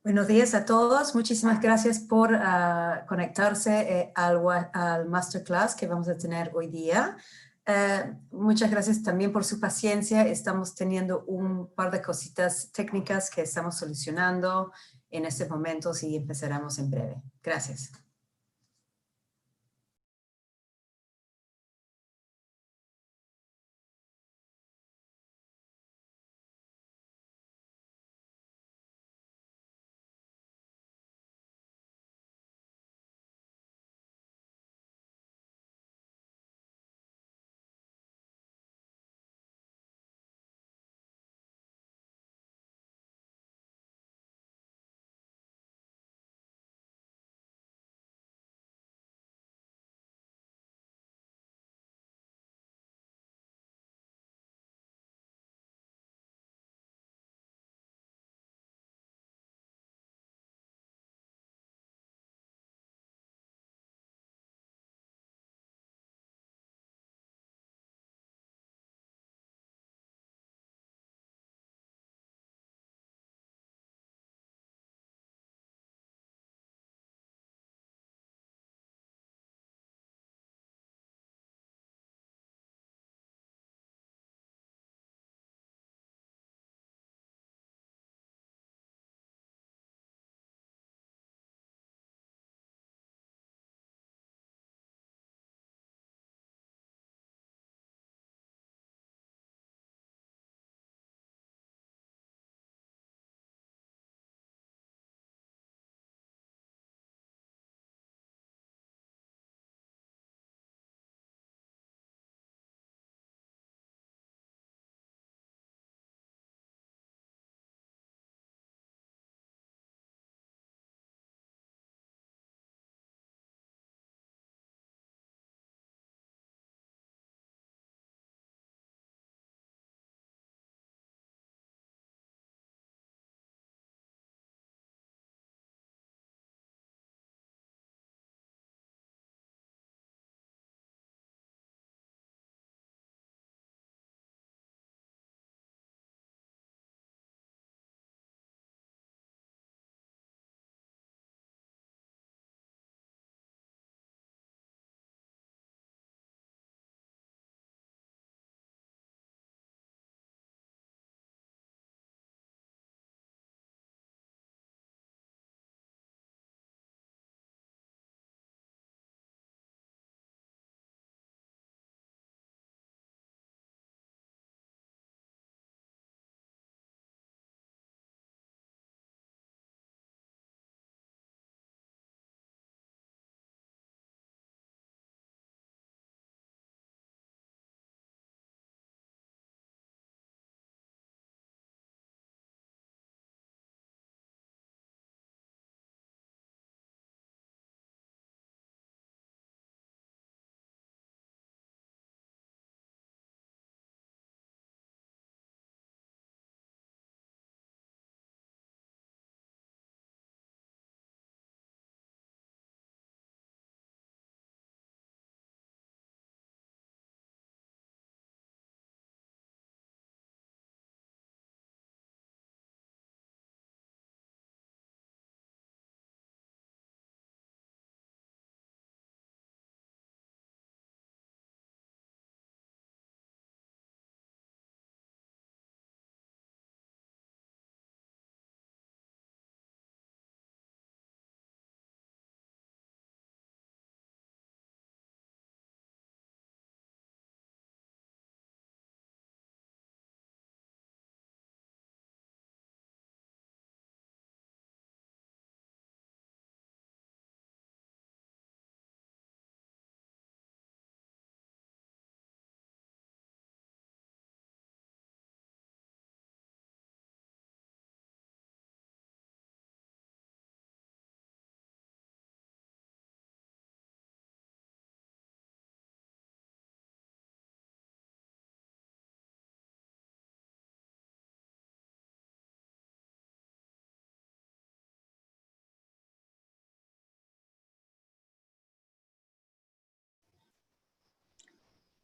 Buenos días a todos. Muchísimas gracias por conectarse al masterclass que vamos a tener hoy día. Muchas gracias también por su paciencia. Estamos teniendo un par de cositas técnicas que estamos solucionando en estos momentos y empezaremos en breve. Gracias.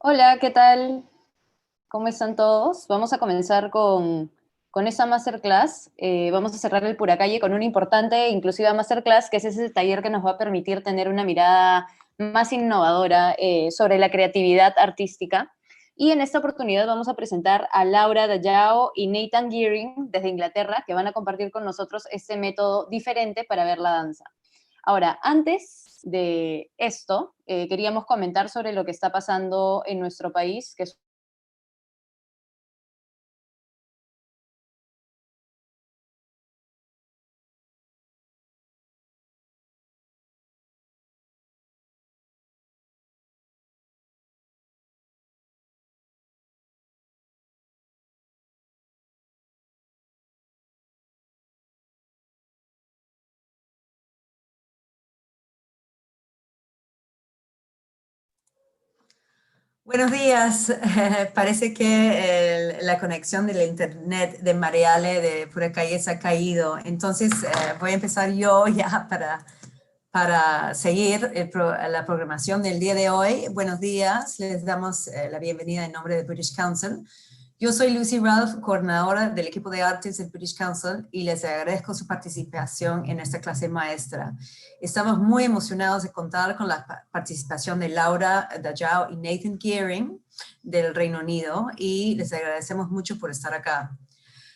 Hola, ¿qué tal? ¿Cómo están todos? Vamos a comenzar con con esa masterclass vamos a cerrar el Puracalle con una importante e inclusiva masterclass, que es ese taller que nos va a permitir tener una mirada más innovadora sobre la creatividad artística. Y en esta oportunidad vamos a presentar a Laura Dayao y Nathan Gearing desde Inglaterra, que van a compartir con nosotros este método diferente para ver la danza. Ahora, antes de esto, queríamos comentar sobre lo que está pasando en nuestro país, que es Buenos días. Parece que la conexión del internet de Mariale de Puracalle se ha caído. Entonces voy a empezar yo ya para seguir la programación del día de hoy. Buenos días. Les damos la bienvenida en nombre de British Council. Yo soy Lucy Ralph, coordinadora del equipo de artes del British Council, y les agradezco su participación en esta clase maestra. Estamos muy emocionados de contar con la participación de Laura Dayao y Nathan Gearing del Reino Unido, y les agradecemos mucho por estar acá.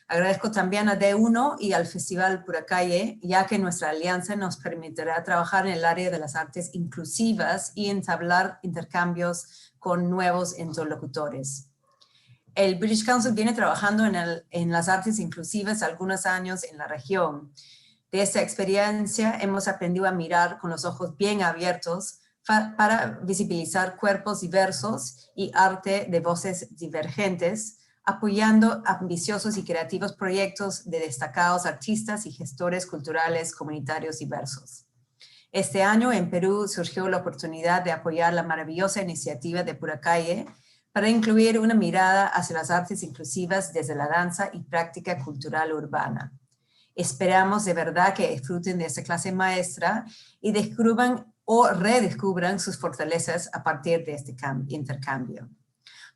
Agradezco también a D1 y al Festival Puracalle, ya que nuestra alianza nos permitirá trabajar en el área de las artes inclusivas y entablar intercambios con nuevos interlocutores. El British Council viene trabajando en las artes inclusivas algunos años en la región. De esta experiencia hemos aprendido a mirar con los ojos bien abiertos para visibilizar cuerpos diversos y arte de voces divergentes, apoyando ambiciosos y creativos proyectos de destacados artistas y gestores culturales comunitarios diversos. Este año en Perú surgió la oportunidad de apoyar la maravillosa iniciativa de Puracalle para incluir una mirada hacia las artes inclusivas desde la danza y práctica cultural urbana. Esperamos de verdad que disfruten de esta clase maestra y descubran o redescubran sus fortalezas a partir de este intercambio.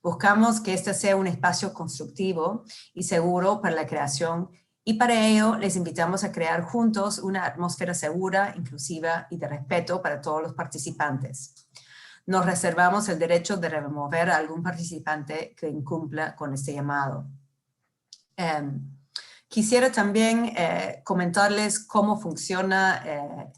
Buscamos que este sea un espacio constructivo y seguro para la creación, y para ello les invitamos a crear juntos una atmósfera segura, inclusiva y de respeto para todos los participantes. Nos reservamos el derecho de remover a algún participante que incumpla con este llamado. Quisiera también comentarles cómo funciona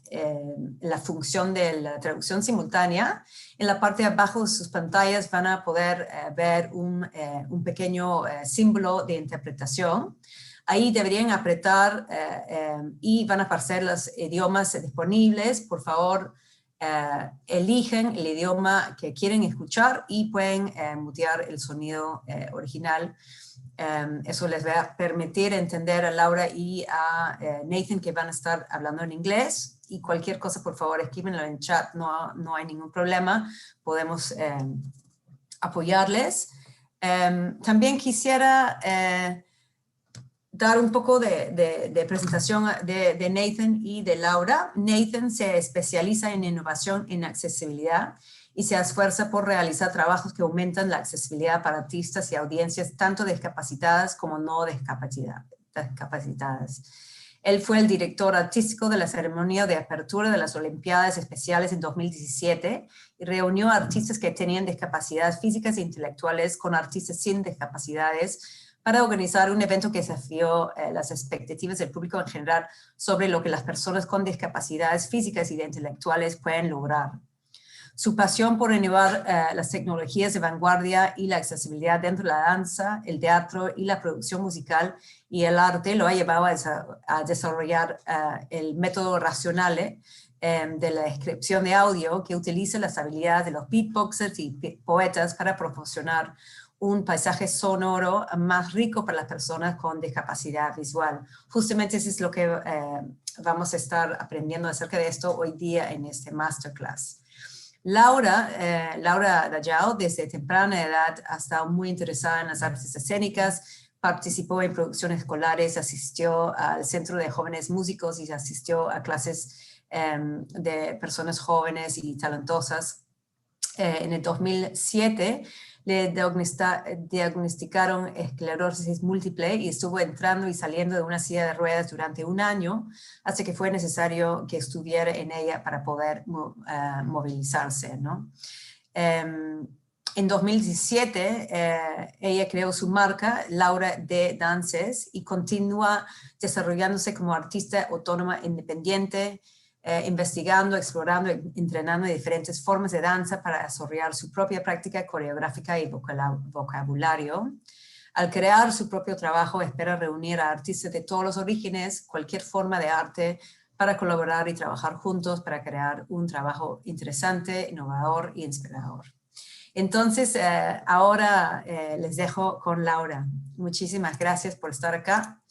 la función de la traducción simultánea. En la parte de abajo de sus pantallas van a poder ver un pequeño símbolo de interpretación. Ahí deberían apretar y van a aparecer los idiomas disponibles. Por favor, eligen el idioma que quieren escuchar y pueden mutear el sonido original. Eso les va a permitir entender a Laura y a Nathan, que van a estar hablando en inglés, y cualquier cosa, por favor, escríbenlo en chat, no hay ningún problema, podemos apoyarles. También quisiera dar un poco de presentación de Nathan y de Laura. Nathan se especializa en innovación en accesibilidad y se esfuerza por realizar trabajos que aumentan la accesibilidad para artistas y audiencias tanto discapacitadas como no discapacitadas. Él fue el director artístico de la ceremonia de apertura de las Olimpiadas Especiales en 2017 y reunió a artistas que tenían discapacidades físicas e intelectuales con artistas sin discapacidades para organizar un evento que desafió las expectativas del público en general sobre lo que las personas con discapacidades físicas y intelectuales pueden lograr. Su pasión por innovar las tecnologías de vanguardia y la accesibilidad dentro de la danza, el teatro y la producción musical y el arte lo ha llevado a desarrollar el método Racionale de la descripción de audio, que utiliza las habilidades de los beatboxers y poetas para proporcionar un paisaje sonoro más rico para las personas con discapacidad visual. Justamente eso es lo que vamos a estar aprendiendo acerca de esto hoy día en este masterclass. Laura Dayao, desde temprana edad, ha estado muy interesada en las artes escénicas, participó en producciones escolares, asistió al Centro de Jóvenes Músicos y asistió a clases de personas jóvenes y talentosas. En el 2007 le diagnosticaron esclerosis múltiple y estuvo entrando y saliendo de una silla de ruedas durante un año, hasta que fue necesario que estuviera en ella para poder movilizarse, ¿no? En 2017, ella creó su marca, Laura de Dances, y continúa desarrollándose como artista autónoma independiente, investigando, explorando, entrenando diferentes formas de danza para desarrollar su propia práctica coreográfica y vocabulario. Al crear su propio trabajo, espera reunir a artistas de todos los orígenes, cualquier forma de arte, para colaborar y trabajar juntos para crear un trabajo interesante, innovador e inspirador. Entonces, ahora les dejo con Laura. Muchísimas gracias por estar acá.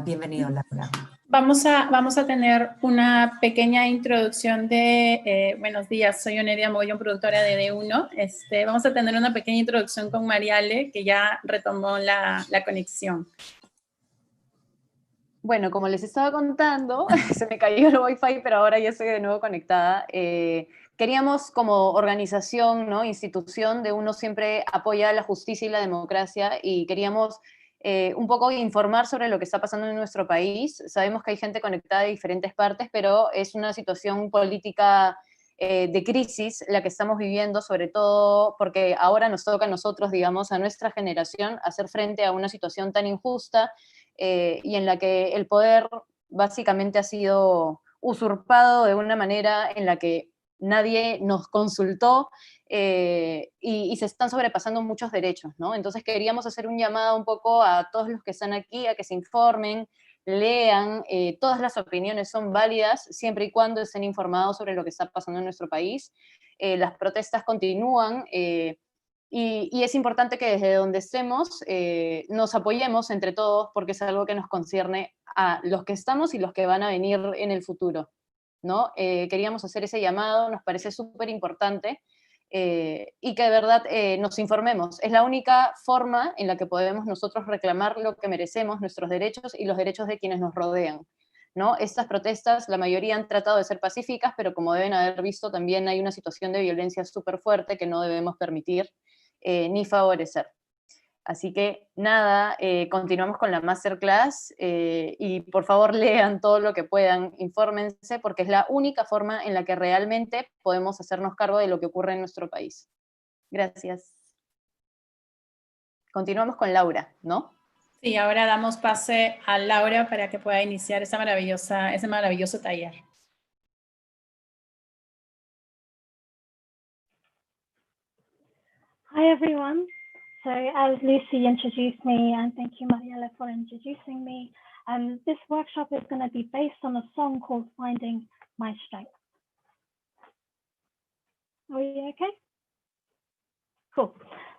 Bienvenido, Laura. Vamos a tener una pequeña introducción de, buenos días, soy Onelia Mogollón, productora de D1. Vamos a tener una pequeña introducción con Mariale, que ya retomó la conexión. Bueno, como les estaba contando, se me cayó el Wi-Fi, pero ahora ya estoy de nuevo conectada. Queríamos, como organización, ¿no? Institución de uno, siempre apoya la justicia y la democracia, y queríamos un poco informar sobre lo que está pasando en nuestro país. Sabemos que hay gente conectada de diferentes partes, pero es una situación política de crisis la que estamos viviendo, sobre todo porque ahora nos toca a nosotros, digamos, a nuestra generación, hacer frente a una situación tan injusta y en la que el poder básicamente ha sido usurpado de una manera en la que nadie nos consultó y se están sobrepasando muchos derechos, ¿no? Entonces queríamos hacer un llamado un poco a todos los que están aquí a que se informen, lean, todas las opiniones son válidas siempre y cuando estén informados sobre lo que está pasando en nuestro país. Las protestas continúan y es importante que desde donde estemos nos apoyemos entre todos, porque es algo que nos concierne a los que estamos y los que van a venir en el futuro, ¿no? Queríamos hacer ese llamado, nos parece súper importante y que de verdad nos informemos. Es la única forma en la que podemos nosotros reclamar lo que merecemos, nuestros derechos y los derechos de quienes nos rodean, ¿no? Estas protestas, la mayoría han tratado de ser pacíficas, pero como deben haber visto, también hay una situación de violencia súper fuerte que no debemos permitir ni favorecer. Así que nada, continuamos con la masterclass y por favor lean todo lo que puedan, infórmense, porque es la única forma en la que realmente podemos hacernos cargo de lo que ocurre en nuestro país. Gracias. Continuamos con Laura, ¿no? Sí, ahora damos pase a Laura para que pueda iniciar ese maravilloso taller. Hi everyone. So as Lucy introduced me, and thank you Mariela for introducing me, this workshop is going to be based on a song called Finding My Strength. Are you okay? Cool.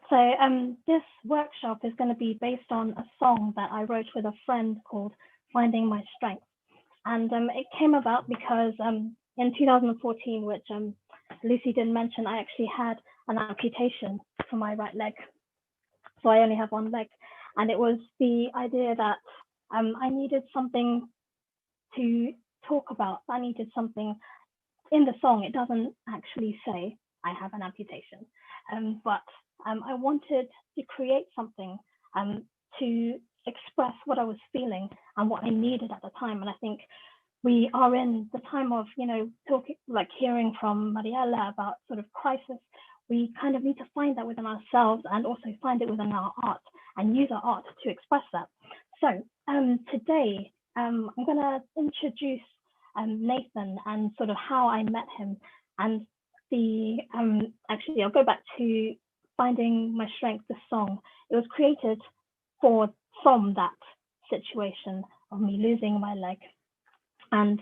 So this workshop is going to be based on a song that I wrote with a friend called Finding My Strength. And it came about because in 2014, which Lucy didn't mention, I actually had an amputation for my right leg. So I only have one leg. And it was the idea that I needed something to talk about. I needed something in the song. It doesn't actually say I have an amputation, but I wanted to create something to express what I was feeling and what I needed at the time. And I think we are in the time of, talking, like hearing from Mariela about sort of crisis. We kind of need to find that within ourselves and also find it within our art and use our art to express that. So today, I'm going to introduce Nathan and sort of how I met him. And actually, I'll go back to Finding My Strength, the song. It was created from that situation of me losing my leg. And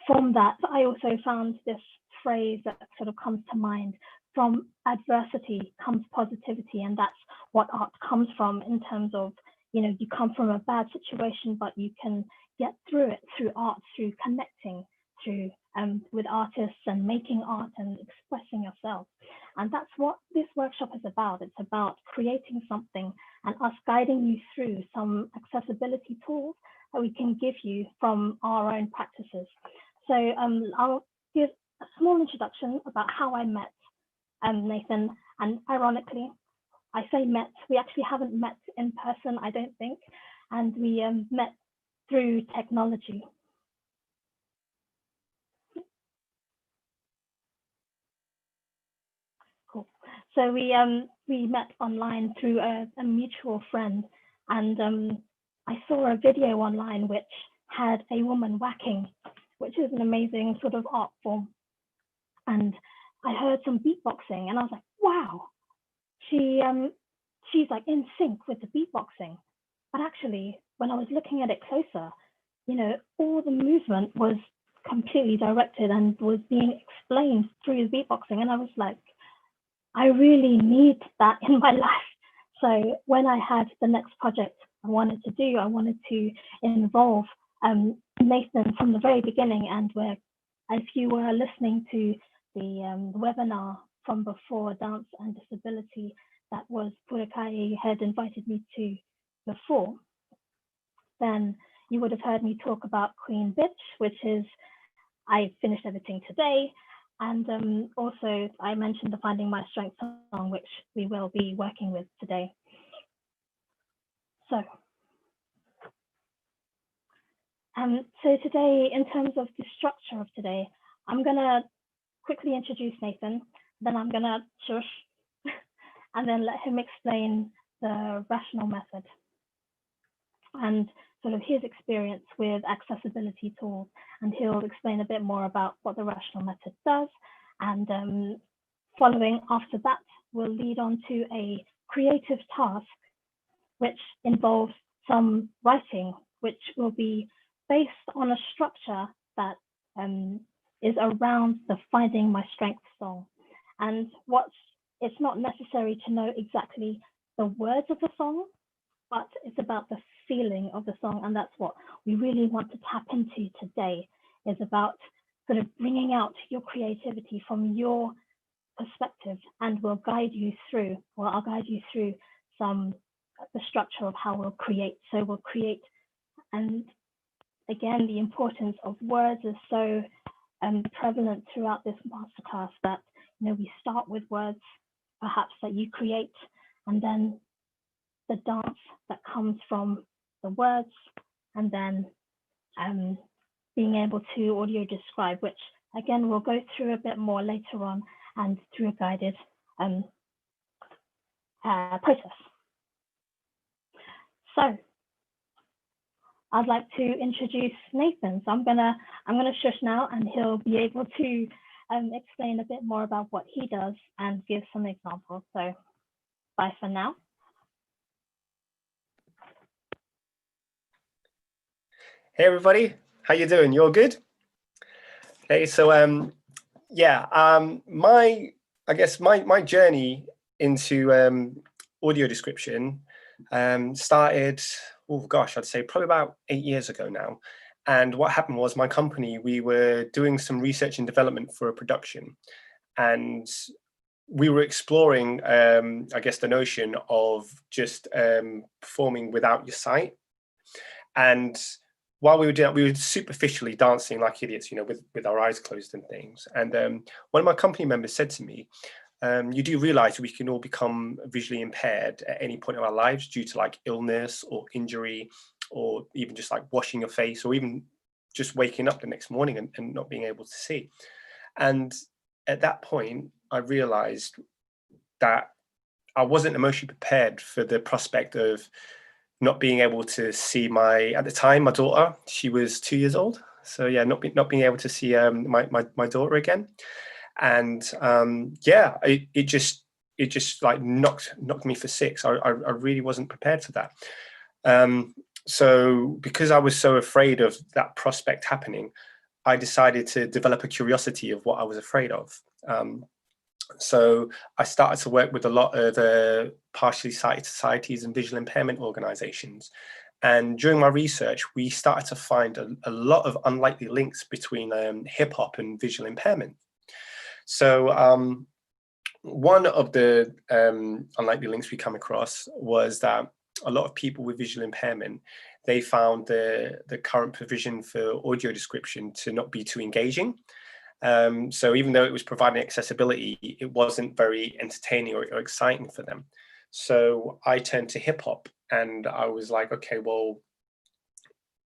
from that, I also found this phrase that sort of comes to mind: from adversity comes positivity. And that's what art comes from, in terms of, you come from a bad situation, but you can get through it through art, through connecting, through with artists and making art and expressing yourself. And that's what this workshop is about. It's about creating something and us guiding you through some accessibility tools that we can give you from our own practices. So I'll give a small introduction about how I met Nathan, and ironically, I say met, we actually haven't met in person, I don't think, and we met through technology. Cool. So we met online through a mutual friend, and I saw a video online which had a woman whacking, which is an amazing sort of art form. And I heard some beatboxing, and I was like, wow, she's like in sync with the beatboxing. But actually, when I was looking at it closer, you know, all the movement was completely directed and was being explained through the beatboxing. And I was like, I really need that in my life. So when I had the next project I wanted to do, I wanted to involve Nathan from the very beginning. And where, if you were listening to the webinar from before, Dance and Disability, that was Purakaye had invited me to before, then you would have heard me talk about Queen Bitch, which is, I finished editing today. And also I mentioned the Finding My Strength song, which we will be working with today. So today, in terms of the structure of today, I'm gonna quickly introduce Nathan, then I'm gonna shush, and then let him explain the rational method and sort of his experience with accessibility tools. And he'll explain a bit more about what the rational method does. And following after that, we'll lead on to a creative task, which involves some writing, which will be based on a structure that is around the Finding My Strength song. And it's not necessary to know exactly the words of the song, but it's about the feeling of the song. And that's what we really want to tap into today, is about sort of bringing out your creativity from your perspective, and we'll guide you through, or I'll guide you through the structure of how we'll create. So we'll create, and again, the importance of words is so prevalent throughout this masterclass that, you know, we start with words perhaps that you create, and then the dance that comes from the words, and then being able to audio describe, which again we'll go through a bit more later on and through a guided process. So I'd like to introduce Nathan. So I'm gonna shush now, and he'll be able to explain a bit more about what he does and give some examples. So bye for now. Hey everybody, how you doing? You all good? Okay, so I guess my journey into audio description started, oh gosh, I'd say probably about 8 years ago now. And what happened was, my company, we were doing some research and development for a production, and we were exploring, I guess, the notion of just performing without your sight. And while we were doing that, we were superficially dancing like idiots, you know, with our eyes closed and things. And one of my company members said to me, you do realize we can all become visually impaired at any point in our lives due to like illness or injury, or even just like washing your face, or even just waking up the next morning and not being able to see. And at that point, I realized that I wasn't emotionally prepared for the prospect of not being able to see at the time, my daughter. She was 2 years old. So yeah, not being able to see my daughter again. And yeah, it just like knocked me for six. I really wasn't prepared for that. So because I was so afraid of that prospect happening, I decided to develop a curiosity of what I was afraid of. So I started to work with a lot of partially sighted societies and visual impairment organizations. And during my research, we started to find a lot of unlikely links between hip hop and visual impairment. So one of the unlikely links we come across was that a lot of people with visual impairment, they found the current provision for audio description to not be too engaging. So even though it was providing accessibility, it wasn't very entertaining or exciting for them. So I turned to hip hop, and I was like, okay, well,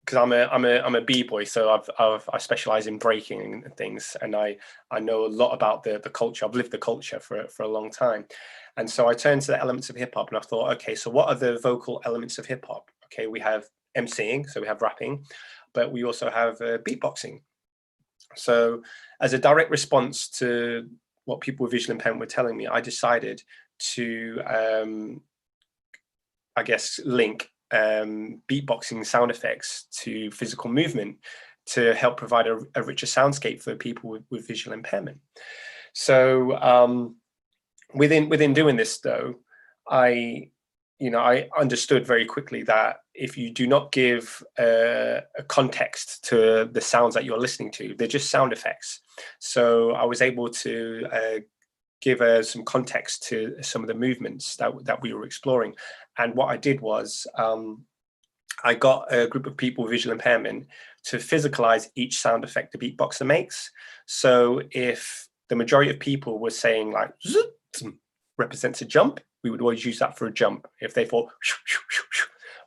because I'm a b-boy, so I specialize in breaking and things, and I know a lot about the culture. I've lived the culture for a long time, and so I turned to the elements of hip hop, and I thought, okay, so what are the vocal elements of hip hop? Okay, we have MCing, so we have rapping, but we also have beatboxing. So as a direct response to what people with visual impairment were telling me, I decided to, I guess, link beatboxing sound effects to physical movement to help provide a richer soundscape for people with visual impairment. So within doing this, though, I understood very quickly that if you do not give a context to the sounds that you're listening to, they're just sound effects. So I was able to give some context to some of the movements that we were exploring. And what I did was I got a group of people with visual impairment to physicalize each sound effect the beatboxer makes. So if the majority of people were saying like represents a jump, we would always use that for a jump. If they thought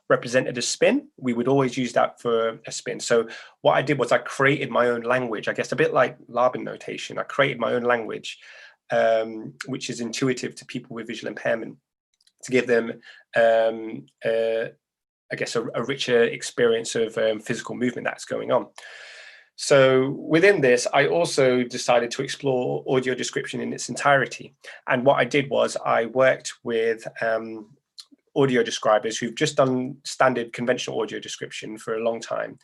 represented a spin, we would always use that for a spin. So what I did was I created my own language, I guess a bit like Laban notation. I created my own language, which is intuitive to people with visual impairment, to give them, I guess, a richer experience of physical movement that's going on. So within this, I also decided to explore audio description in its entirety. And what I did was I worked with audio describers who've just done standard conventional audio description for a long time.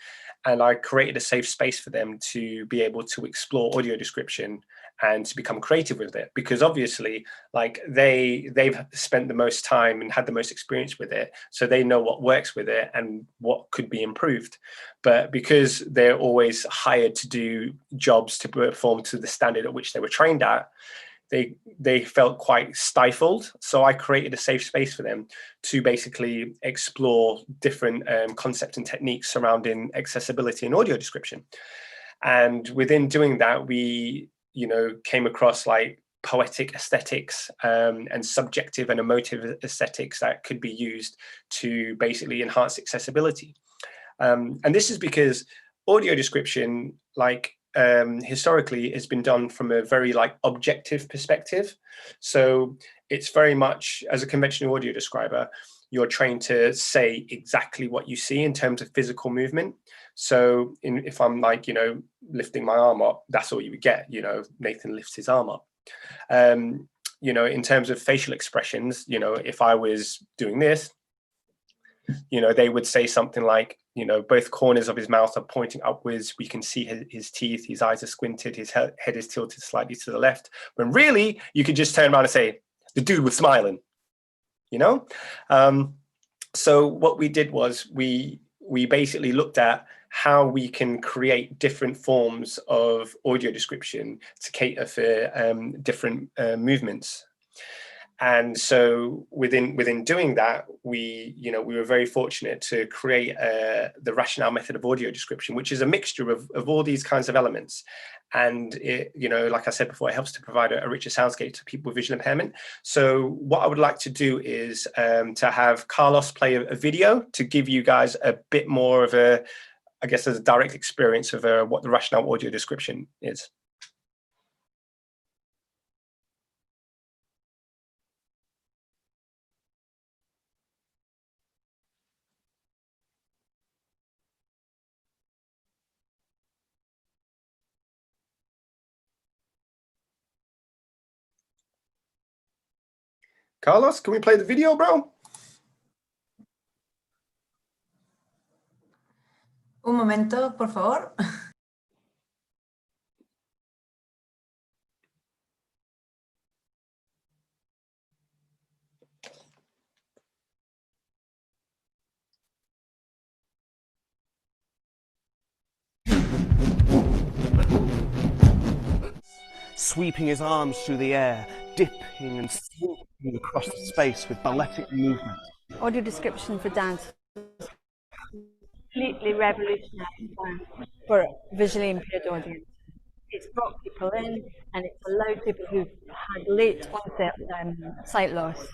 And I created a safe space for them to be able to explore audio description and to become creative with it, because obviously like they've spent the most time and had the most experience with it, so they know what works with it and what could be improved. But because they're always hired to do jobs to perform to the standard at which they were trained at, they felt quite stifled. So I created a safe space for them to basically explore different concepts and techniques surrounding accessibility and audio description. And within doing that, we came across like poetic aesthetics and subjective and emotive aesthetics that could be used to basically enhance accessibility. And this is because audio description, like historically, has been done from a very like objective perspective. So it's very much, as a conventional audio describer, you're trained to say exactly what you see in terms of physical movement. So if I'm like, lifting my arm up, that's all you would get, Nathan lifts his arm up. In terms of facial expressions, if I was doing this, they would say something like, both corners of his mouth are pointing upwards. We can see his teeth, his eyes are squinted, his head is tilted slightly to the left. When really, you could just turn around and say, the dude was smiling, So what we did was we basically looked at how we can create different forms of audio description to cater for different movements. And so within doing that, we were very fortunate to create the rationale method of audio description, which is a mixture of all these kinds of elements. And it, like I said before, it helps to provide a richer soundscape to people with visual impairment. So what I would like to do is to have Carlos play a video to give you guys a bit more of a, I guess, as a direct experience of what the rationale audio description is. Carlos, can we play the video, bro? Un momento, por favor. Sweeping his arms through the air, dipping and swooping across the space with balletic movement. Audio description for dance was completely revolutionary for a visually impaired audience. It's brought people in, and it's allowed people who've had late onset sight loss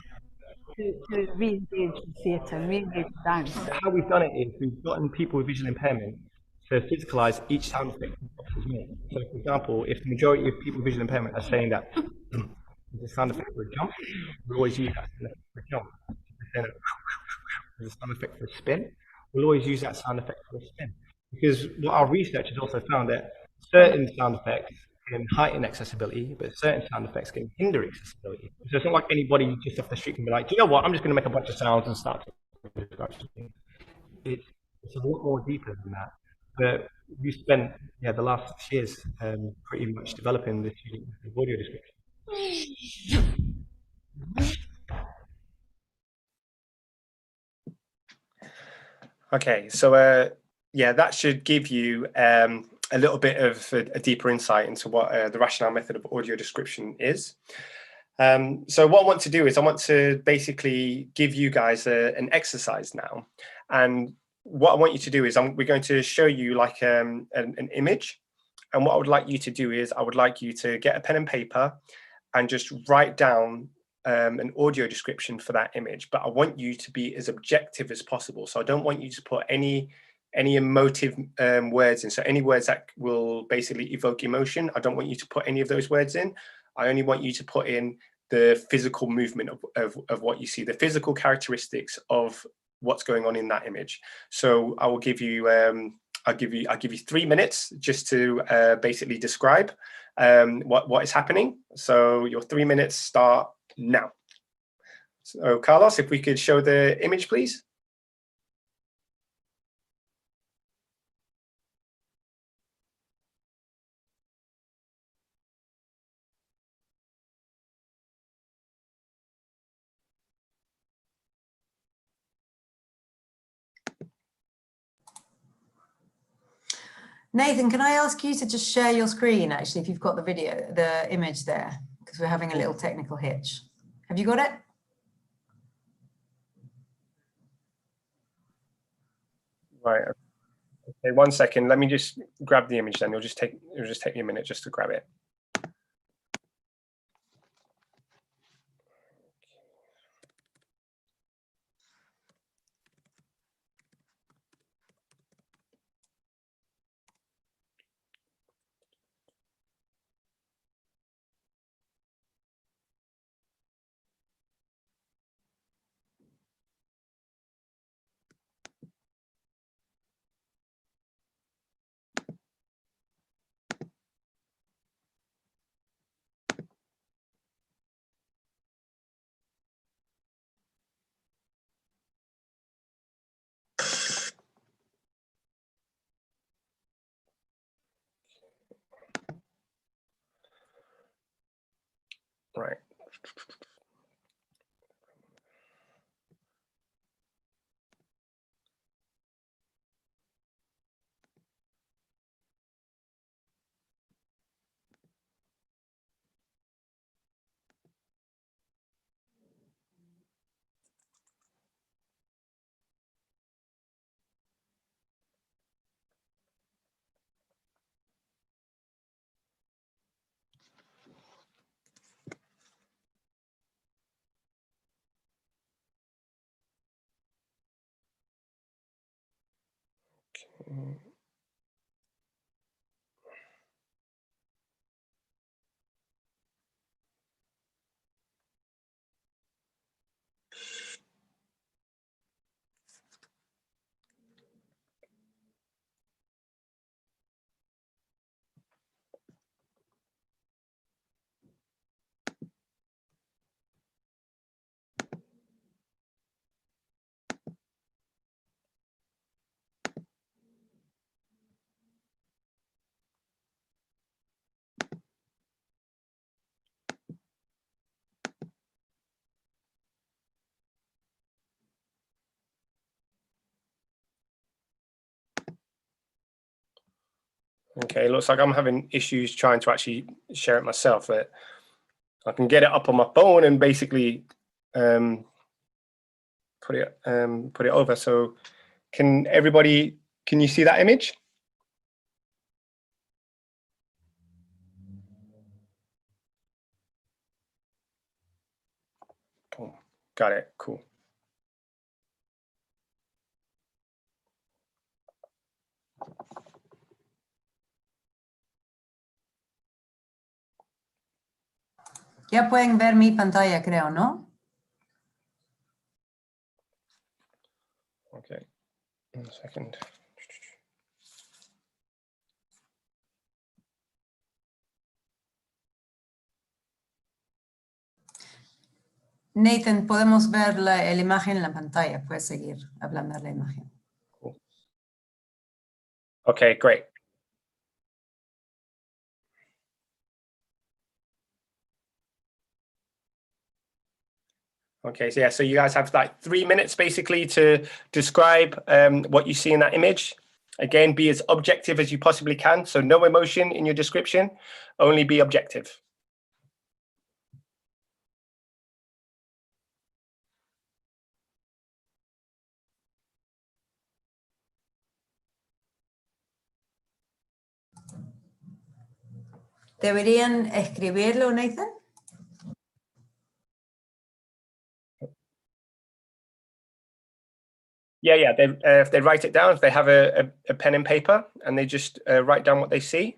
to re-engage in theatre and re-engage in dance. How we've done it is we've gotten people with visual impairment to physicalize each sound effect the boxes make. So, for example, if the majority of people with visual impairment are saying that the sound effect for a jump, we'll always use that sound effect for a jump. Then the sound effect for a spin, we'll always use that sound effect for a spin. Because what our research has also found that certain sound effects can heighten accessibility, but certain sound effects can hinder accessibility. So it's not like anybody just off the street can be like, do you know what, I'm just going to make a bunch of sounds and start to it's a lot more deeper than that. But we spent the last 6 years pretty much developing this audio description. Okay, so that should give you a little bit of a deeper insight into what the rationale method of audio description is. So what I want to do is I want to basically give you guys an exercise now. And what I want you to do is we're going to show you like an image. And what I would like you to do is I would like you to get a pen and paper and just write down an audio description for that image. But I want you to be as objective as possible. So I don't want you to put any emotive words in. So any words that will basically evoke emotion, I don't want you to put any of those words in. I only want you to put in the physical movement of what you see, the physical characteristics of what's going on in that image. So I will give you, I'll give you 3 minutes just to basically describe what is happening. So your 3 minutes start now. So Carlos, if we could show the image, please. Nathan, can I ask you to just share your screen, actually, if you've got the image there, because we're having a little technical hitch. Have you got it? Right. Okay, 1 second. Let me just grab the image then. It'll just take me a minute just to grab it. Right. Okay. Okay, looks like I'm having issues trying to actually share it myself. But I can get it up on my phone and basically put it over. So can you see that image? Boom. Got it. Cool. Ya pueden ver mi pantalla, creo, ¿no? Okay. 1 second. Nathan, podemos ver la imagen en la pantalla. Puedes seguir hablando de la imagen. Cool. Okay, great. Okay, so yeah, so you guys have like 3 minutes basically to describe what you see in that image. Again, be as objective as you possibly can. So no emotion in your description, only be objective. ¿Deberían escribirlo, Nathan? Yeah, if they write it down, if they have a pen and paper and they just write down what they see.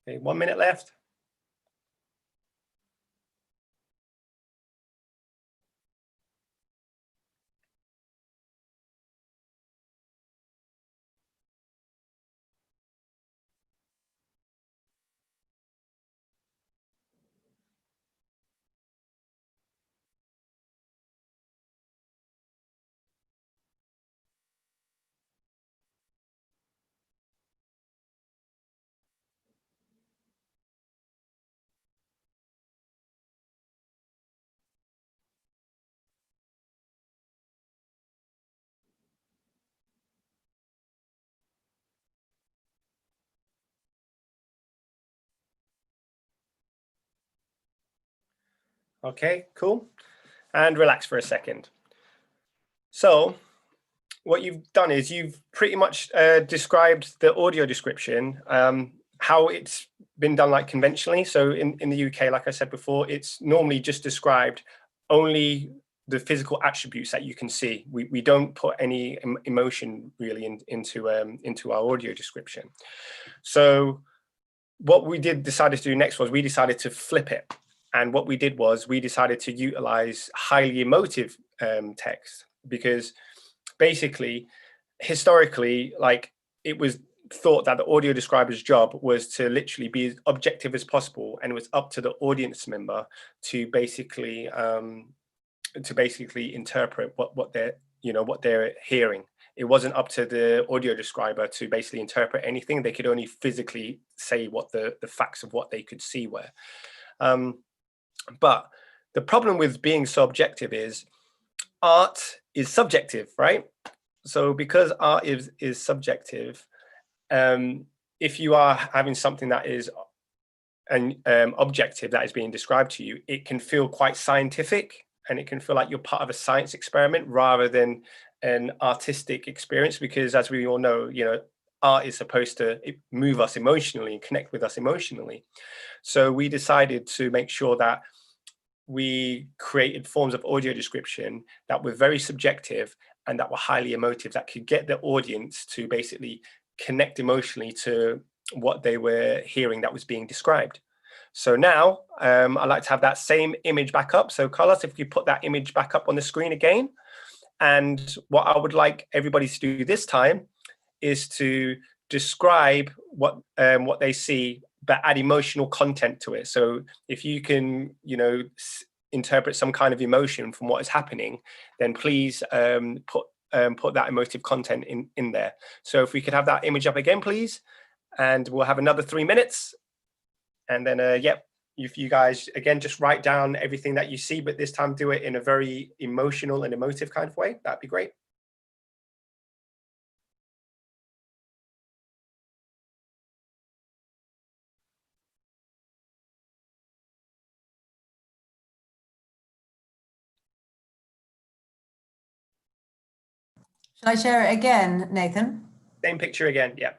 Okay, 1 minute left. Okay, cool. And relax for a second. So what you've done is you've pretty much described the audio description, how it's been done like conventionally. So in the UK, like I said before, it's normally just described only the physical attributes that you can see. We don't put any emotion really into our audio description. So what we decided to do next was we decided to flip it. And what we did was we decided to utilize highly emotive text, because basically, historically, like, it was thought that the audio describer's job was to literally be as objective as possible, and it was up to the audience member to basically interpret what they're hearing. It wasn't up to the audio describer to basically interpret anything. They could only physically say what the facts of what they could see were. But the problem with being so objective is art is subjective, right? So because art is subjective, if you are having something that is an objective that is being described to you, it can feel quite scientific, and it can feel like you're part of a science experiment rather than an artistic experience, because as we all know, art is supposed to move us emotionally and connect with us emotionally. So we decided to make sure that we created forms of audio description that were very subjective and that were highly emotive, that could get the audience to basically connect emotionally to what they were hearing that was being described. So now I'd like to have that same image back up. So Carlos, if you put that image back up on the screen again, And what I would like everybody to do this time is to describe what they see, but add emotional content to it. So if you can, interpret some kind of emotion from what is happening, then please put that emotive content in there. So if we could have that image up again, please, and we'll have another 3 minutes. And then, if you guys, again, just write down everything that you see, but this time do it in a very emotional and emotive kind of way. That'd be great. Shall I share it again, Nathan? Same picture again, yeah.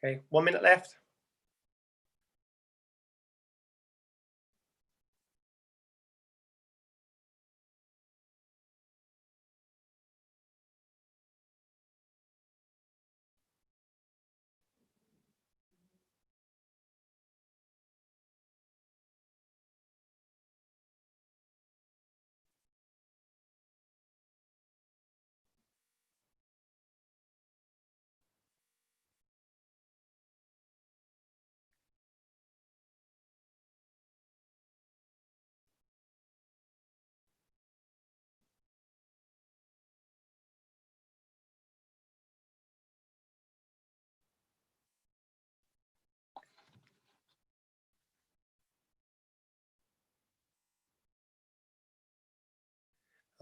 Okay, 1 minute left.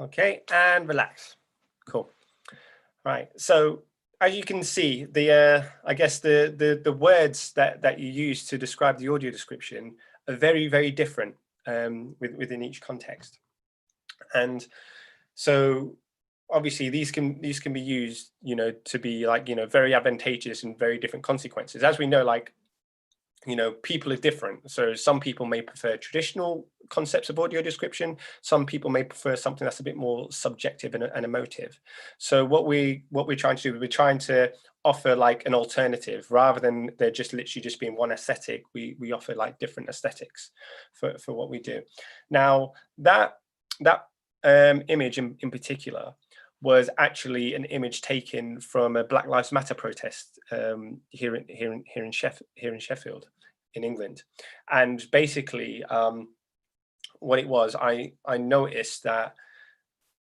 Okay, and relax. Cool. Right. So as you can see, I guess the words that you use to describe the audio description are very, very different within each context. And so obviously these can be used, to be like, very advantageous and very different consequences. As we know, like, people are different. So some people may prefer traditional concepts of audio description. Some people may prefer something that's a bit more subjective and emotive. So what we're trying to do, we're trying to offer like an alternative rather than there just literally just being one aesthetic. We offer like different aesthetics for what we do. Now that image in particular was actually an image taken from a Black Lives Matter protest here in Sheffield, in England. And basically, what it was, I noticed that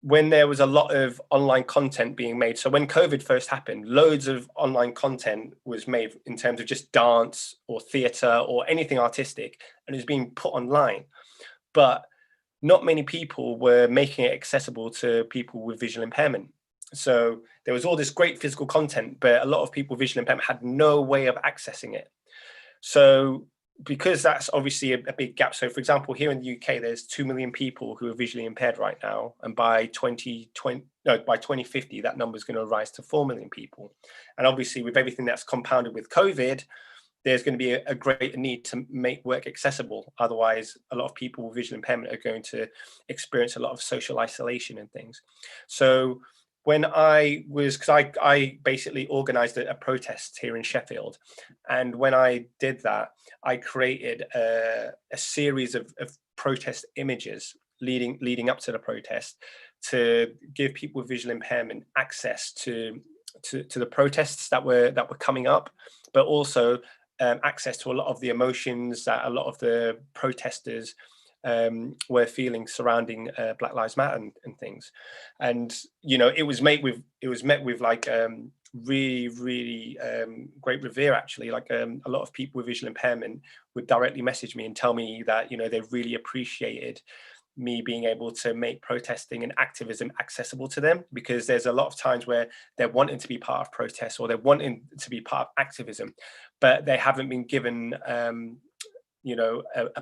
when there was a lot of online content being made, so when COVID first happened, loads of online content was made in terms of just dance or theatre or anything artistic, and it was being put online. But not many people were making it accessible to people with visual impairment. So there was all this great physical content, but a lot of people with visual impairment had no way of accessing it. So because that's obviously a big gap. So for example, here in the UK, there's 2 million people who are visually impaired right now. And by 2050, that number is going to rise to 4 million people. And obviously with everything that's compounded with COVID, there's going to be a greater need to make work accessible. Otherwise, a lot of people with visual impairment are going to experience a lot of social isolation and things. So when because I basically organized a protest here in Sheffield. And when I did that, I created a series of protest images leading up to the protest to give people with visual impairment access to the protests that were coming up, but also access to a lot of the emotions that a lot of the protesters were feeling surrounding Black Lives Matter and things. And it was met with like really great revere, actually. Like a lot of people with visual impairment would directly message me and tell me that they really appreciated me being able to make protesting and activism accessible to them, because there's a lot of times where they're wanting to be part of protests or they're wanting to be part of activism, but they haven't been given a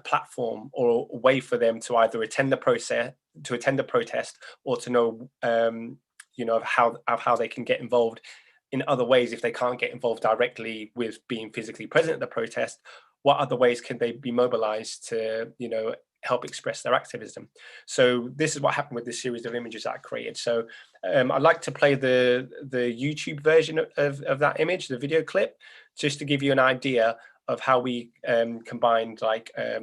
platform or a way for them to either attend the protest or to know of how they can get involved in other ways. If they can't get involved directly with being physically present at the protest, what other ways can they be mobilized to help express their activism? So this is what happened with this series of images that I created. So I'd like to play the YouTube version of that image, the video clip, just to give you an idea of how we combined like a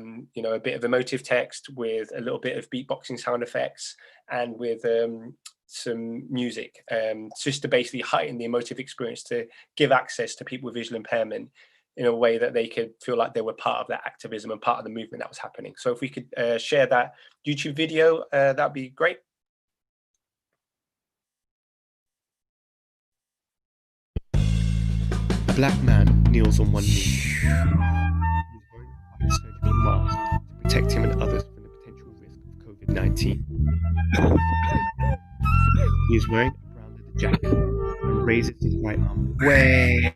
bit of emotive text with a little bit of beatboxing sound effects and with some music, just to basically heighten the emotive experience, to give access to people with visual impairment in a way that they could feel like they were part of that activism and part of the movement that was happening. So if we could share that YouTube video, that'd be great. A black man kneels on one knee. He's wearing a surgical mask to protect him and others from the potential risk of COVID-19. He is wearing a brown leather jacket and raises his right arm way.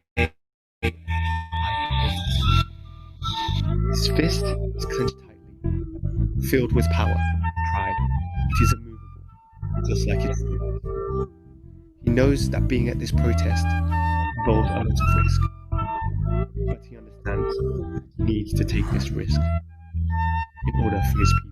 His fist is clenched tightly, filled with power and pride. It is immovable, just like his spirit. He knows that being at this protest involves a lot of risk, but he understands he needs to take this risk in order for his people.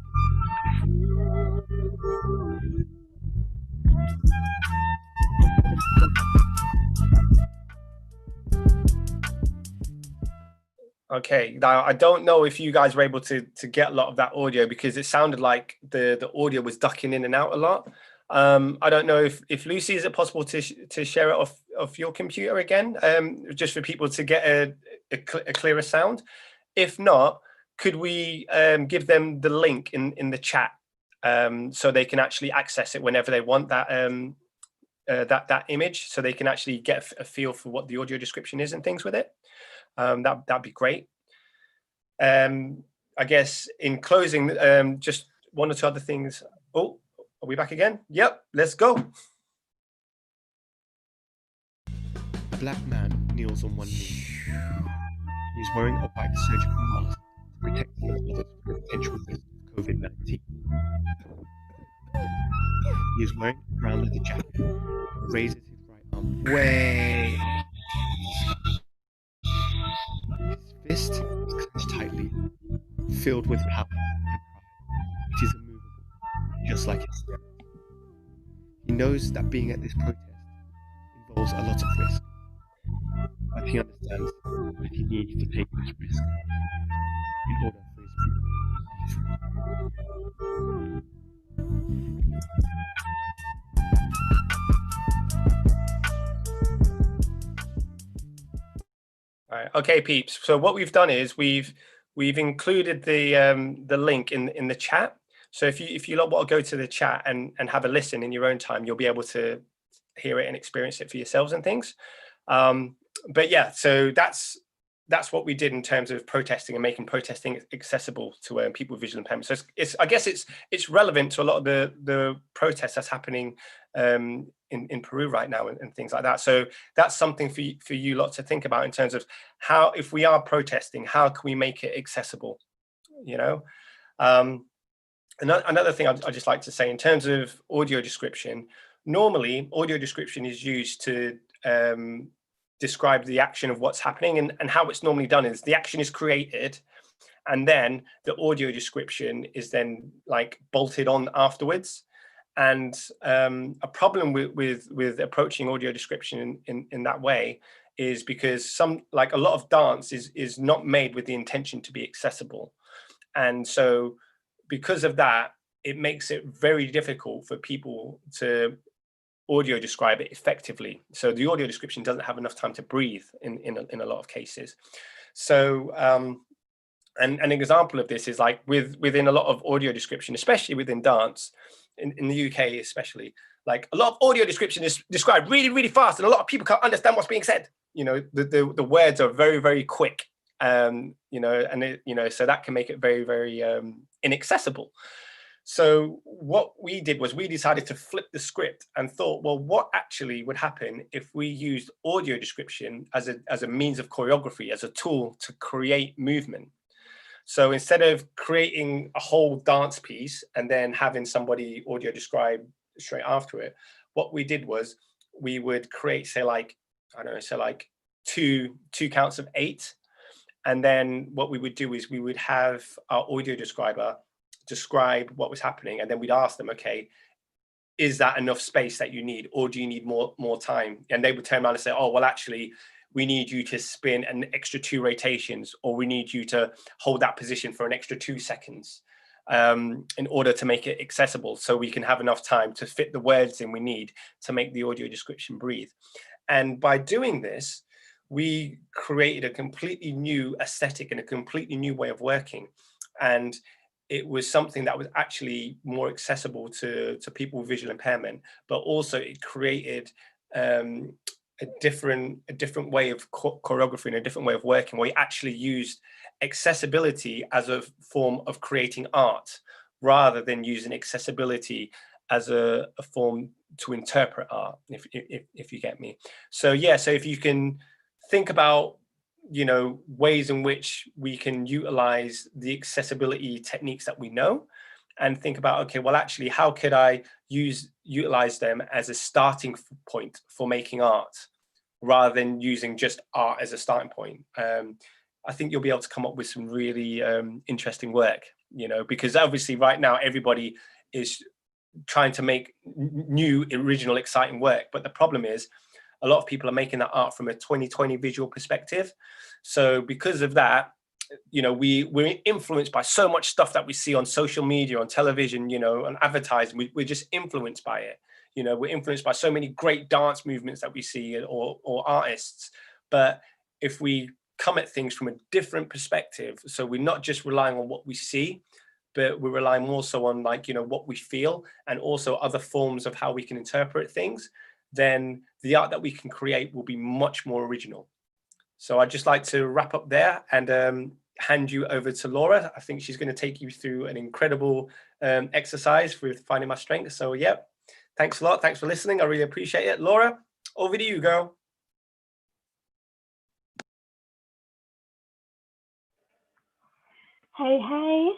Okay, now I don't know if you guys were able to get a lot of that audio, because it sounded like the audio was ducking in and out a lot. I don't know if Lucy, is it possible to share it off your computer again, just for people to get a clearer sound? If not, could we give them the link in the chat so they can actually access it whenever they want that that image, so they can actually get a feel for what the audio description is and things with it? That'd be great. I guess in closing, just one or two other things. Oh, are we back again? Yep, let's go. A black man kneels on one knee. He is wearing a white surgical mask to protect him and others from the potential risk of COVID-19. He is wearing a brown leather jacket and raises his right arm way up. His fist is clenched tightly, filled with power and pride. It is immovable, just like his spirit. He knows that being at this protest involves a lot of risk, but he understands that he needs to take this risk in order for his people to be free. All right, okay, peeps. So what we've done is we've included the link in the chat. So if you lot want to go to the chat and have a listen in your own time, you'll be able to hear it and experience it for yourselves and things. But yeah, so that's what we did in terms of protesting and making protesting accessible to people with visual impairment. So I guess it's relevant to a lot of the protests that's happening in Peru right now and things like that. So that's something for you lot to think about in terms of how, if we are protesting, how can we make it accessible? Another thing I'd just like to say in terms of audio description, normally audio description is used to describe the action of what's happening, and how it's normally done is the action is created, and then the audio description is then like bolted on afterwards. And a problem with approaching audio description in that way is because a lot of dance is not made with the intention to be accessible. And so because of that, it makes it very difficult for people to audio describe it effectively. So the audio description doesn't have enough time to breathe in a lot of cases. So and an example of this is like within a lot of audio description, especially within dance, in the UK especially, like a lot of audio description is described really, really fast, and a lot of people can't understand what's being said. You know, the words are very, very quick. You know, and it, you know, so that can make it very, very inaccessible. So what we did was we decided to flip the script and thought, well, what actually would happen if we used audio description as a means of choreography, as a tool to create movement? So instead of creating a whole dance piece and then having somebody audio describe straight after it, what we did was we would create, say, like, I don't know, so like two counts of 8. And then what we would do is we would have our audio describer describe what was happening, and then we'd ask them, okay, is that enough space that you need, or do you need more time? And they would turn around and say, oh, well, actually, we need you to spin an extra 2 rotations, or we need you to hold that position for an extra 2 seconds in order to make it accessible, so we can have enough time to fit the words in we need to make the audio description breathe. And by doing this, we created a completely new aesthetic and a completely new way of working. And it was something that was actually more accessible to people with visual impairment, but also it created a different way of choreography and a different way of working, where we actually used accessibility as a form of creating art, rather than using accessibility as a form to interpret art, if you get me. So yeah, so if you can think about, you know, ways in which we can utilize the accessibility techniques that we know, and think about, okay, well, actually, how could I utilize them as a starting point for making art, rather than using just art as a starting point? I think you'll be able to come up with some really interesting work, you know, because obviously right now everybody is trying to make new, original, exciting work. But the problem is, a lot of people are making that art from a 2020 visual perspective. So because of that, you know, we're influenced by so much stuff that we see on social media, on television, you know, on advertising. We're just influenced by it. You know, we're influenced by so many great dance movements that we see, or artists. But if we come at things from a different perspective, so we're not just relying on what we see, but we're relying more so on, like, you know, what we feel, and also other forms of how we can interpret things, then the art that we can create will be much more original. So I'd just like to wrap up there and hand you over to Laura. I think she's going to take you through an incredible exercise with finding my strength. So yeah, thanks a lot. Thanks for listening. I really appreciate it. Laura, over to you, girl. Hey.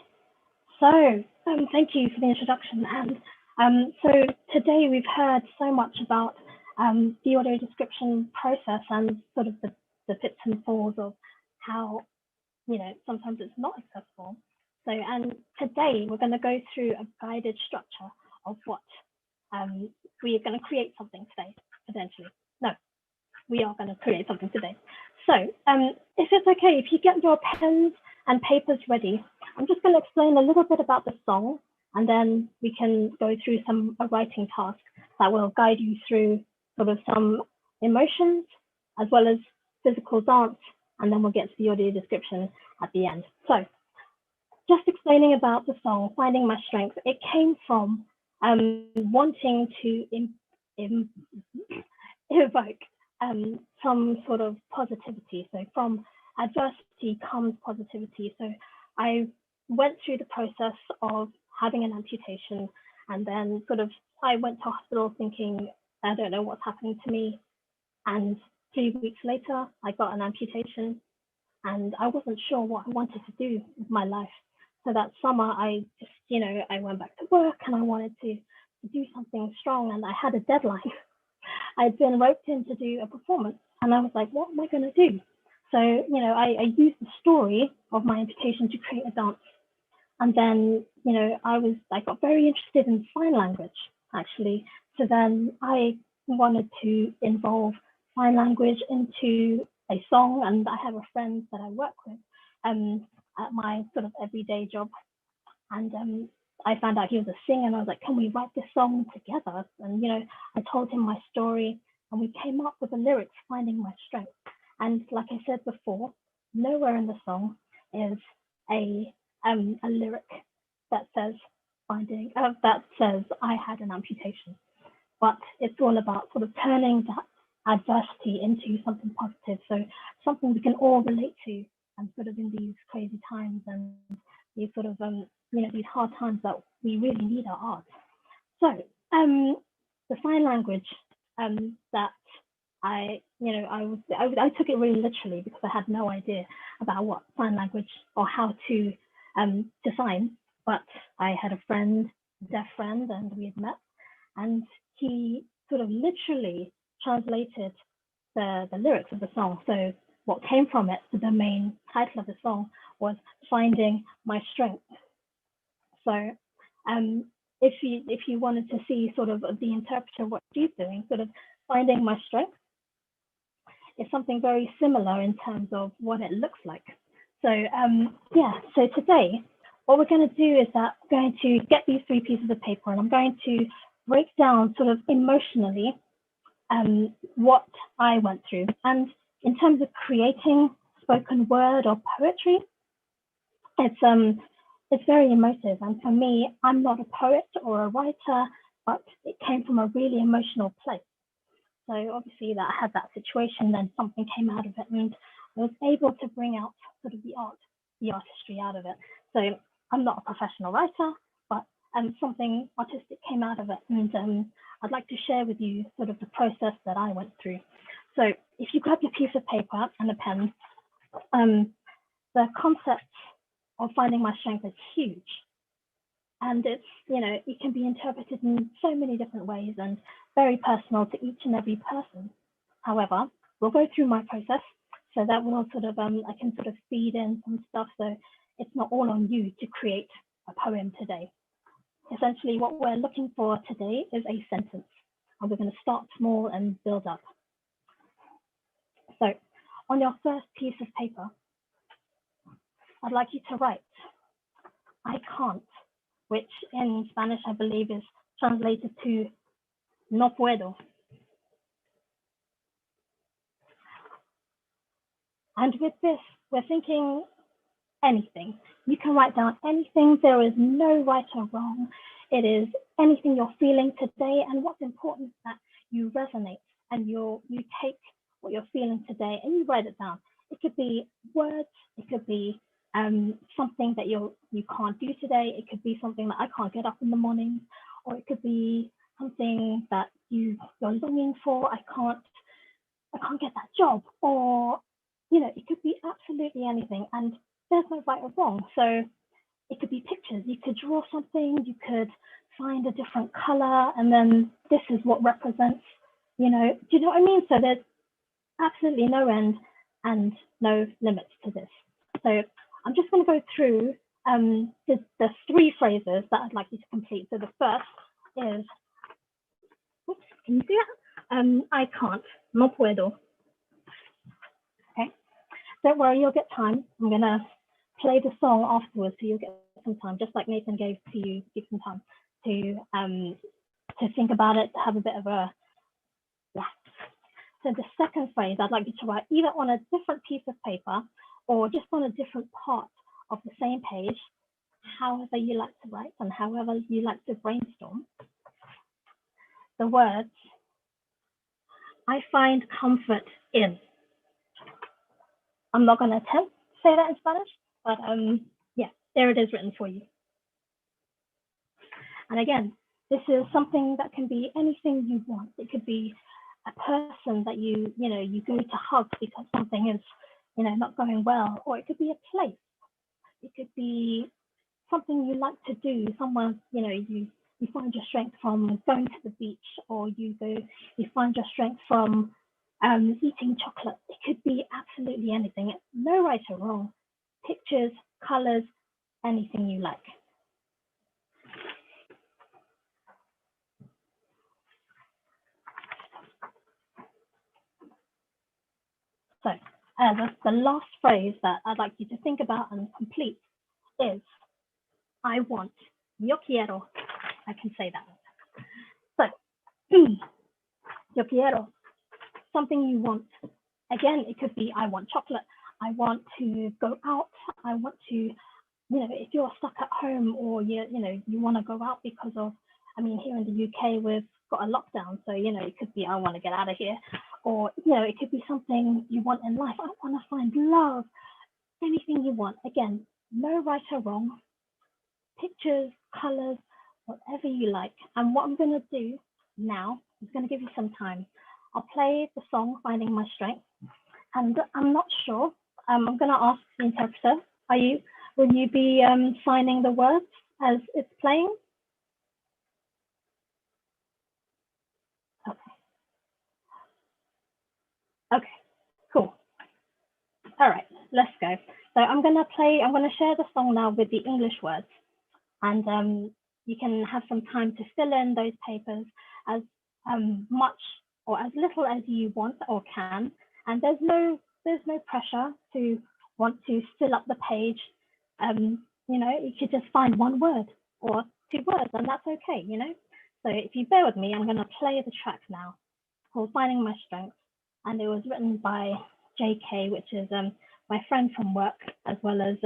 So, thank you for the introduction. And so today we've heard so much about the audio description process and sort of the fits and falls of how, you know, sometimes it's not accessible. So, and today we're going to go through a guided structure of what we are going to create something today, potentially. No, we are going to create something today. So, if it's okay, if you get your pens and papers ready, I'm just going to explain a little bit about the song, and then we can go through a writing task that will guide you through sort of some emotions as well as physical dance, and then we'll get to the audio description at the end. So just explaining about the song, Finding My Strength, it came from wanting to evoke some sort of positivity. So from adversity comes positivity. So I went through the process of having an amputation, and then sort of I went to hospital thinking, I don't know what's happening to me. And 3 weeks later, I got an amputation, and I wasn't sure what I wanted to do with my life. So that summer, I just, you know, I went back to work and I wanted to do something strong, and I had a deadline. I'd been roped in to do a performance, And I was like, what am I going to do? So, you know, I used the story of my amputation to create a dance. And then, you know, I got very interested in sign language, actually. So then I wanted to involve sign language into a song. And I have a friend that I work with at my sort of everyday job. And I found out he was a singer, and I was like, can we write this song together? And, you know, I told him my story, and we came up with the lyrics, Finding My Strength. And like I said before, nowhere in the song is a lyric that says I had an amputation, but it's all about sort of turning that adversity into something positive. So something we can all relate to, and sort of in these crazy times and these sort of you know, these hard times that we really need our art. So the sign language that I took it really literally, because I had no idea about what sign language or how to sign. But I had a friend, a deaf friend, and we had met, and he sort of literally translated the lyrics of the song. So what came from it, the main title of the song, was Finding My Strength. So if you wanted to see sort of the interpreter, what she's doing, sort of finding my strength, is something very similar in terms of what it looks like. So yeah, so today, what we're going to do is that we're going to get these 3 pieces of paper, and I'm going to break down sort of emotionally what I went through. And in terms of creating spoken word or poetry, it's very emotive. And for me, I'm not a poet or a writer, but it came from a really emotional place. So obviously that I had that situation, then something came out of it, and I was able to bring out sort of the artistry out of it. So I'm not a professional writer, but something artistic came out of it. And I'd like to share with you sort of the process that I went through. So if you grab your piece of paper and a pen, the concept of finding my strength is huge. And it's, you know, it can be interpreted in so many different ways and very personal to each and every person. However, we'll go through my process, so that will sort of, I can sort of feed in some stuff, so it's not all on you to create a poem today. Essentially, what we're looking for today is a sentence, and we're going to start small and build up. So on your first piece of paper, I'd like you to write, I can't, which in Spanish, I believe, is translated to no puedo. And with this, we're thinking anything. You can write down anything. There is no right or wrong. It is anything you're feeling today. And what's important is that you resonate and you take what you're feeling today and you write it down. It could be words. It could be something that you can't do today. It could be something that I can't get up in the morning, or it could be something that you're longing for. I can't get that job, or you know, it could be absolutely anything, and there's no right or wrong. So it could be pictures. You could draw something. You could find a different color, and then this is what represents. You know, do you know what I mean? So there's absolutely no end and no limits to this. So I'm just going to go through the 3 phrases that I'd like you to complete. So the first is, oops, can you see that? I can't, no puedo. Okay, don't worry, you'll get time. I'm going to play the song afterwards, so you'll get some time, just like Nathan gave to you, give some time to think about it, to have a bit of a, yeah. So the second phrase, I'd like you to write either on a different piece of paper or just on a different part of the same page, however you like to write and however you like to brainstorm. The words, I find comfort in. I'm not going to attempt to say that in Spanish, but yeah, there it is written for you. And again, this is something that can be anything you want. It could be a person that you go to hug because something is, not going well, or it could be a place. It could be something you like to do, someone, you find your strength from going to the beach, or you find your strength from, eating chocolate. It could be absolutely anything. It's no right or wrong. Pictures, colors, anything you like. So the last phrase that I'd like you to think about and complete is, I want. Yo quiero. I can say that. So, yo quiero. Something you want. Again, it could be, I want chocolate. I want to go out. I want to, if you're stuck at home or you want to go out because of, here in the UK, we've got a lockdown. So, it could be, I want to get out of here. Or, it could be something you want in life. I want to find love. Anything you want. Again, no right or wrong. Pictures, colors, whatever you like. And what I'm going to do now is going to give you some time. I'll play the song, Finding My Strength. And I'm not sure. I'm going to ask the interpreter, will you be signing the words as it's playing? Okay, cool. All right, let's go. So I'm going to share the song now with the English words. And you can have some time to fill in those papers as much or as little as you want or can. And there's no pressure to want to fill up the page. You could just find one word or two words, and that's okay, So if you bear with me, I'm going to play the track now called Finding My Strength. And it was written by JK, which is my friend from work, as well as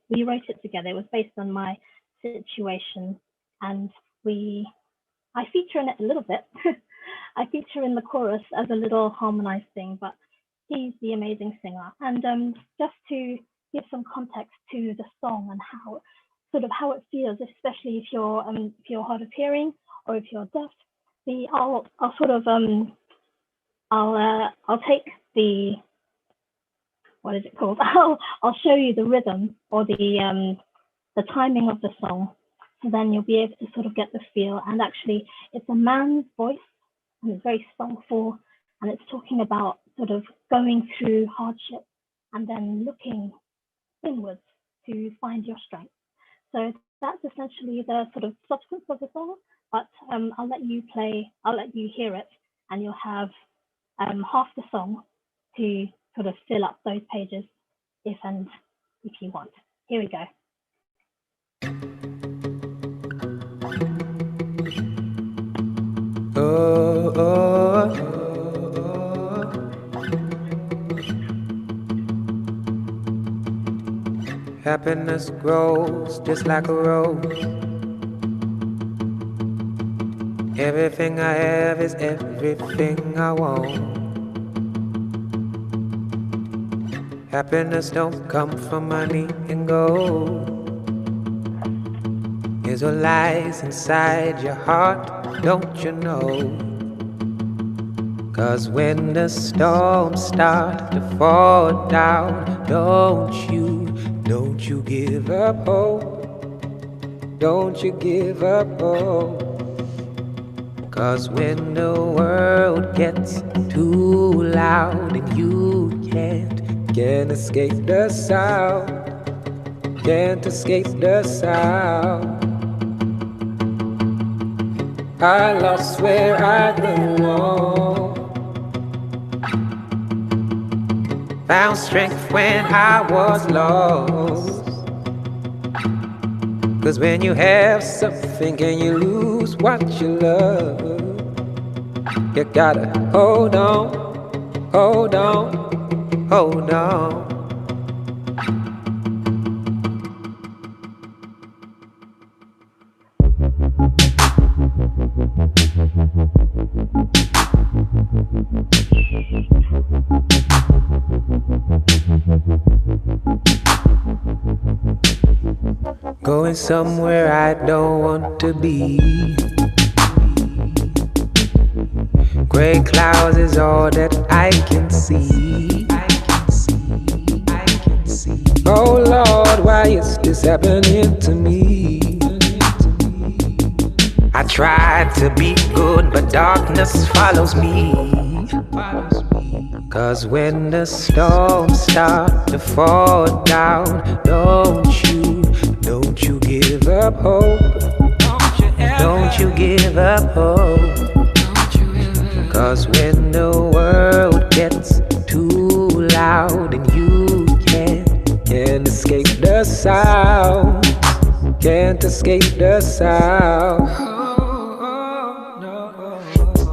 we wrote it together. It was based on my situation, and I feature in it a little bit. I feature in the chorus as a little harmonized thing, but he's the amazing singer. And just to give some context to the song and how it feels, especially if you're hard of hearing or if you're deaf, I'll take the, what is it called? I'll show you the rhythm or the timing of the song. So then you'll be able to sort of get the feel. And actually, it's a man's voice, and it's very soulful, and it's talking about sort of going through hardship and then looking inwards to find your strength. So that's essentially the sort of substance of the song. But I'll let you hear it, and you'll have half the song to sort of fill up those pages if you want. Here we go. Oh, oh, oh. Happiness grows just like a rose. Everything I have is everything I want. Happiness don't come from money and gold. Is what lies inside your heart, don't you know? 'Cause when the storms start to fall down, don't you give up hope. Don't you give up hope. 'Cause when the world gets too loud and you can't escape the sound, can't escape the sound. I lost where I belong, found strength when I was lost. 'Cause when you have something and you lose what you love, you gotta hold on, hold on, hold on. Going somewhere I don't want to be. Gray clouds is all that I can see. Oh Lord, why is this happening to me? I tried to be good, but darkness follows me. 'Cause when the storms start to fall down, don't you give up hope. Don't you give up hope. 'Cause when the world gets too loud and you can't escape the sound, can't escape the sound.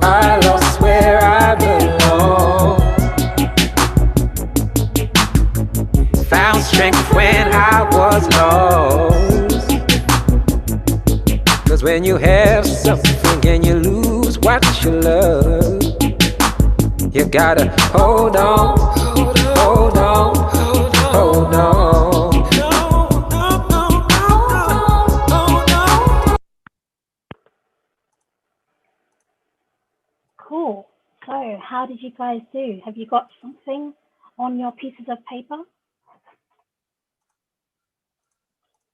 I lost where I belong, found strength when I was lost. 'Cause when you have something and you lose what you love, you gotta hold on, hold on, hold on. Cool. So how did you guys do? Have you got something on your pieces of paper?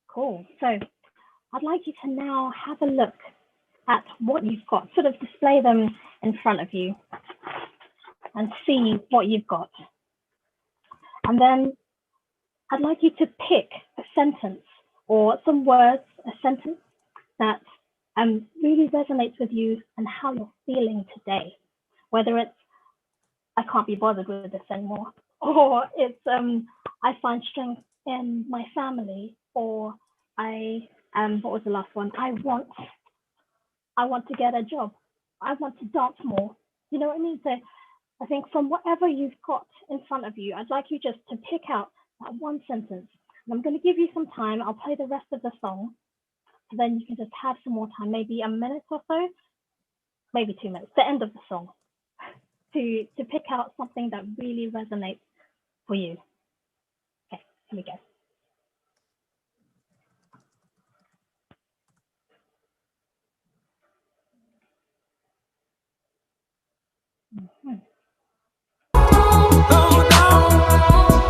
Cool. So I'd like you to now have a look at what you've got, sort of display them in front of you and see what you've got. And then I'd like you to pick a sentence or some words, a sentence that really resonates with you and how you're feeling today. Whether it's, I can't be bothered with this anymore, or it's, I find strength in my family, or what was the last one? I want to get a job. I want to dance more. You know what I mean? So I think from whatever you've got in front of you, I'd like you just to pick out that one sentence. And I'm going to give you some time. I'll play the rest of the song. So then you can just have some more time, maybe a minute or so, maybe 2 minutes, the end of the song, to pick out something that really resonates for you. Okay, here we go. Mm-hmm. Hold on,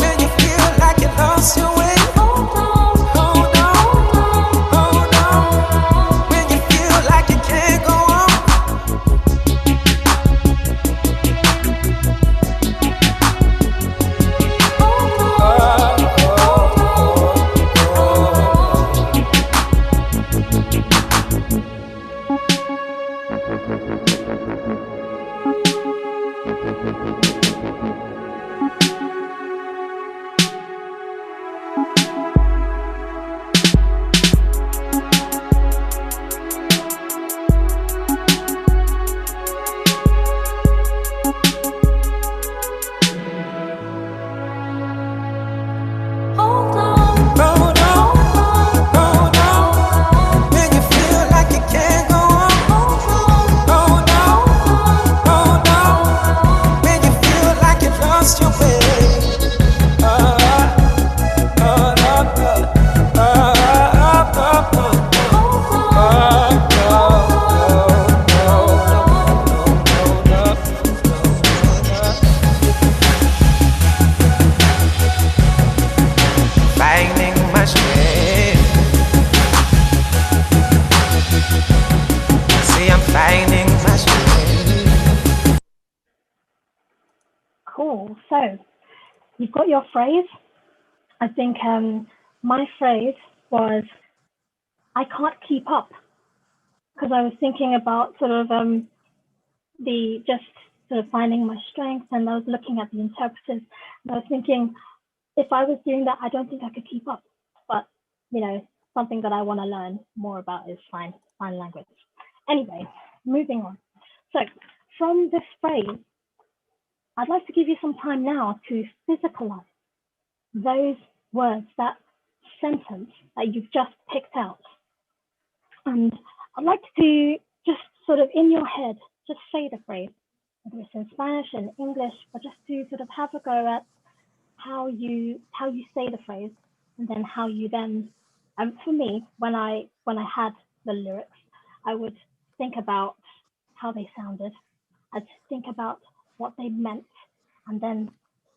when you feel like you lost your way. Hold on, when you feel like you can't go on. Cool. So you've got your phrase. I think my phrase was, I can't keep up, because I was thinking about sort of just sort of finding my strengths, and I was looking at the interpreters, and I was thinking, if I was doing that, I don't think I could keep up. But, you know, something that I want to learn more about is sign language. Anyway, moving on. So from this phrase, I'd like to give you some time now to physicalize those words, that sentence that you've just picked out. And I'd like to just sort of in your head, just say the phrase, whether it's in Spanish and English, or just to sort of have a go at how you say the phrase, and then how you then, for me, when I had the lyrics, I would think about how they sounded. I'd think about what they meant, and then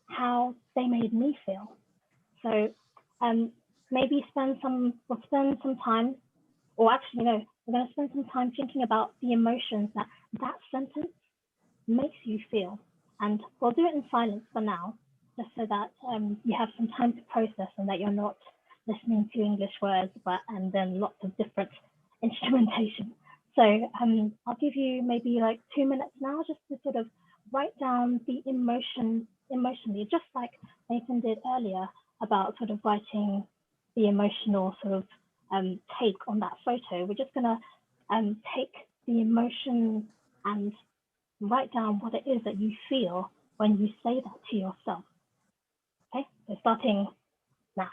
how they made me feel. So maybe we'll spend some time, or actually no, we're going to spend some time thinking about the emotions that sentence makes you feel, And we'll do it in silence for now, just so that you have some time to process and that you're not listening to English words, and then lots of different instrumentation. So I'll give you maybe like 2 minutes now, just to sort of write down the emotionally, just like Nathan did earlier about sort of writing the emotional sort of take on that photo. We're just gonna take the emotion and write down what it is that you feel when you say that to yourself. Okay, so starting now.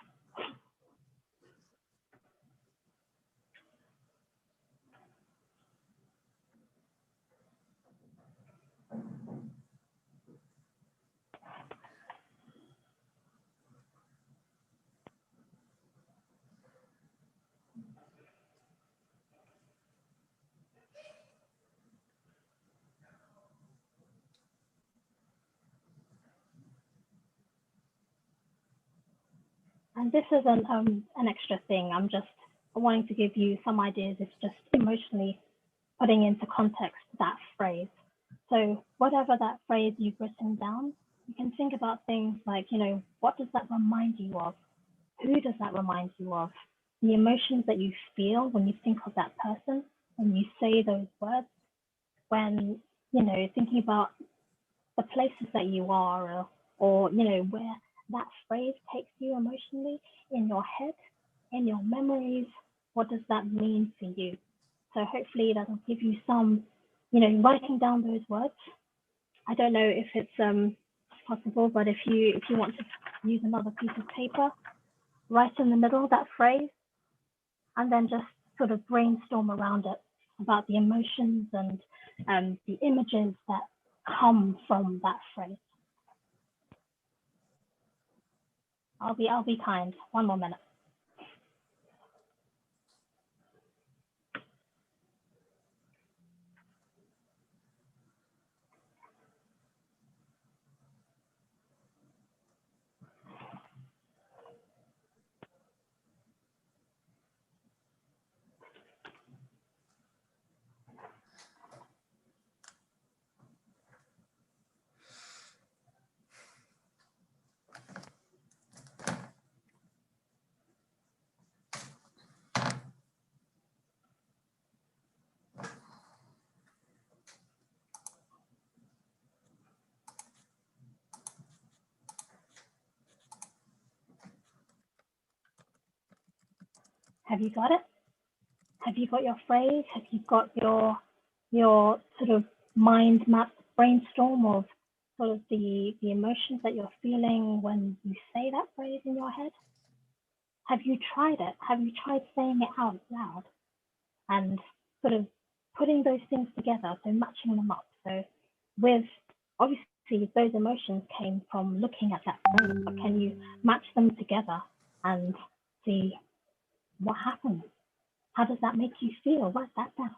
And this isn't an extra thing. I'm just wanting to give you some ideas. It's just emotionally putting into context that phrase. So whatever that phrase you've written down, you can think about things like, you know, what does that remind you of? Who does that remind you of? The emotions that you feel when you think of that person, when you say those words, when, you know, thinking about the places that you are, or you know, where that phrase takes you emotionally in your head, in your memories. What does that mean for you? So hopefully that'll give you some, you know, writing down those words. I don't know if it's possible, but if you want to use another piece of paper, write in the middle that phrase, and then just sort of brainstorm around it about the emotions and the images that come from that phrase. I'll be kind. 1 more minute. Have you got it? Have you got your phrase? Have you got your sort of mind map brainstorm of sort of the emotions that you're feeling when you say that phrase in your head? Have you tried it? Have you tried saying it out loud and sort of putting those things together, so matching them up? So with, obviously those emotions came from looking at that phrase, but can you match them together and see what happens? How does that make you feel? Write that down.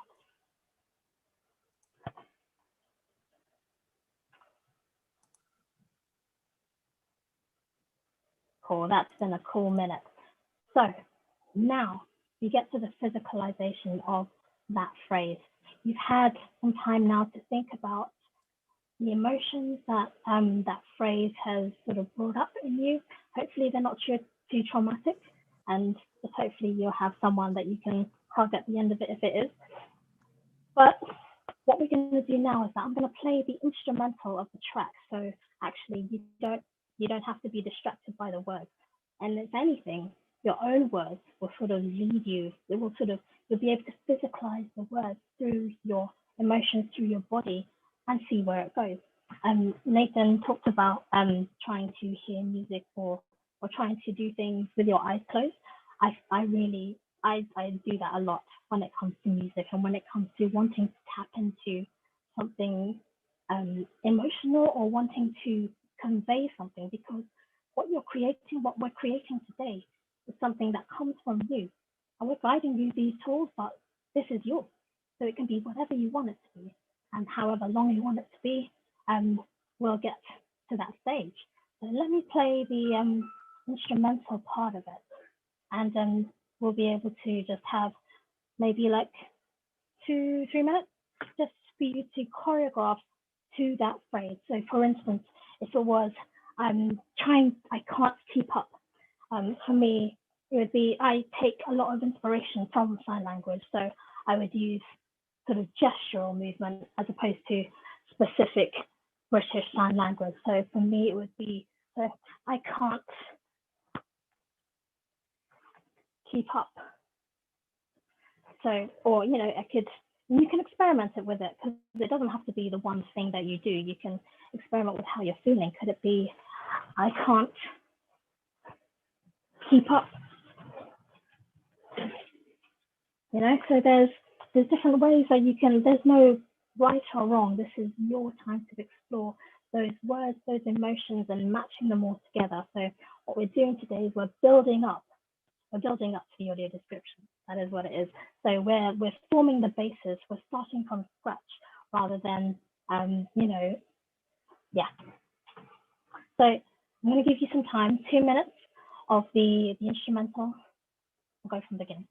Cool, that's been a cool minute. So now we get to the physicalization of that phrase. You've had some time now to think about the emotions that that phrase has sort of brought up in you. Hopefully they're not too traumatic, and just hopefully you'll have someone that you can hug at the end of it if it is. But what we're going to do now is that I'm going to play the instrumental of the track. So actually you don't have to be distracted by the words. And if anything, your own words will sort of lead you. It will sort of, you'll be able to physicalize the words through your emotions, through your body, and see where it goes. Nathan talked about trying to hear music or trying to do things with your eyes closed. I do that a lot when it comes to music, and when it comes to wanting to tap into something emotional or wanting to convey something, because what we're creating today is something that comes from you. And we're guiding you these tools, but this is yours. So it can be whatever you want it to be, and however long you want it to be, we'll get to that stage. So let me play the instrumental part of it, and then we'll be able to just have maybe like 2-3 minutes just for you to choreograph to that phrase. So for instance, if it was, I can't keep up. For me, it would be, I take a lot of inspiration from sign language. So I would use sort of gestural movement as opposed to specific British Sign Language. So for me, it would be, so I can't keep up. So, or, you know, you can experiment it with it, because it doesn't have to be the one thing that you do. You can experiment with how you're feeling. Could it be, I can't keep up? You know, so there's different ways that you can, there's no right or wrong. This is your time to explore those words, those emotions, and matching them all together. So what we're doing today is we're building up the audio description. That is what it is. So we're forming the basis. We're starting from scratch rather than, you know, yeah. So I'm going to give you some time, 2 minutes of the instrumental. We'll go from the beginning.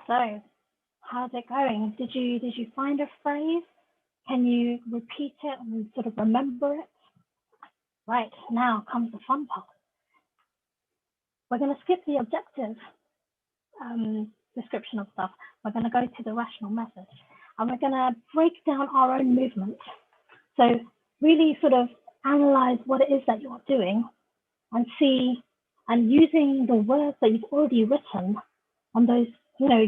So, how's it going? Did you find a phrase? Can you repeat it and sort of remember it? Right, now comes the fun part. We're going to skip the objective description of stuff. We're going to go to the rational method, and we're going to break down our own movement. So really sort of analyze what it is that you're doing and see, and using the words that you've already written on those, you know,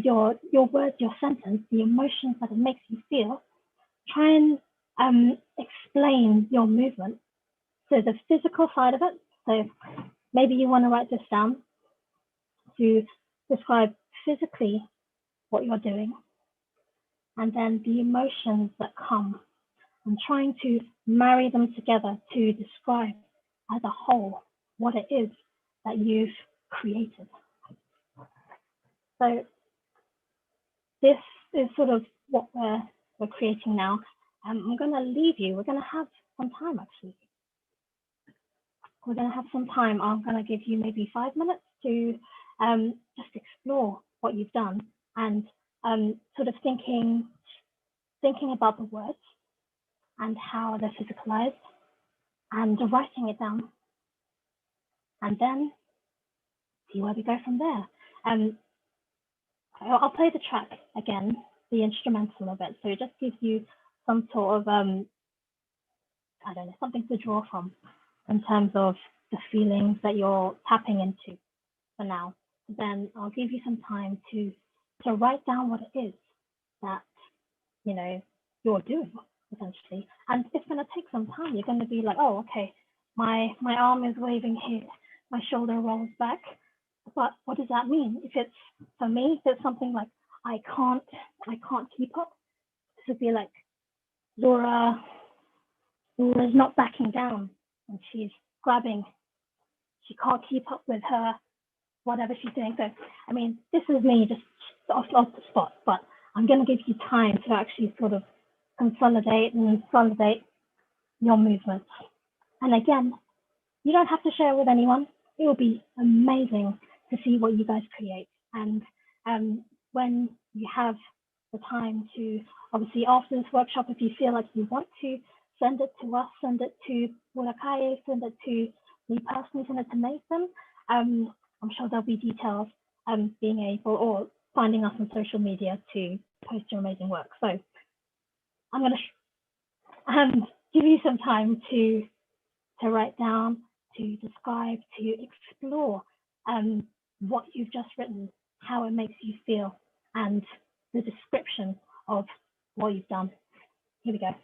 your words, your sentence, the emotions that it makes you feel, try and explain your movement. So the physical side of it, so maybe you want to write this down to describe physically what you're doing, and then the emotions that come, and trying to marry them together to describe as a whole what it is that you've created. So this is sort of what we're creating now. I'm going to leave you. We're going to have some time, actually. We're going to have some time. I'm going to give you maybe 5 minutes to just explore what you've done and sort of thinking about the words and how they're physicalized and writing it down. And then see where we go from there. I'll play the track again the instrumental of it. So it just gives you some sort of, I don't know, something to draw from in terms of the feelings that you're tapping into for now. Then I'll give you some time to write down what it is that, you know, you're doing, essentially. And it's going to take some time. You're going to be like, oh, okay, my arm is waving here, my shoulder rolls back. But what does that mean? If it's, for me, if it's something like, I can't keep up, this would be like, Laura's not backing down and she's grabbing. She can't keep up with her, whatever she's doing. So, I mean, this is me just off the spot, but I'm going to give you time to actually sort of consolidate your movements. And again, you don't have to share with anyone. It will be amazing to see what you guys create. And when you have the time to, obviously after this workshop, if you feel like you want to, send it to us, send it to Murakaye, send it to me personally, send it to Nathan. I'm sure there'll be details being able, or finding us on social media to post your amazing work. So I'm going to give you some time to write down, to describe, to explore what you've just written, how it makes you feel, and the description of what you've done. Here we go.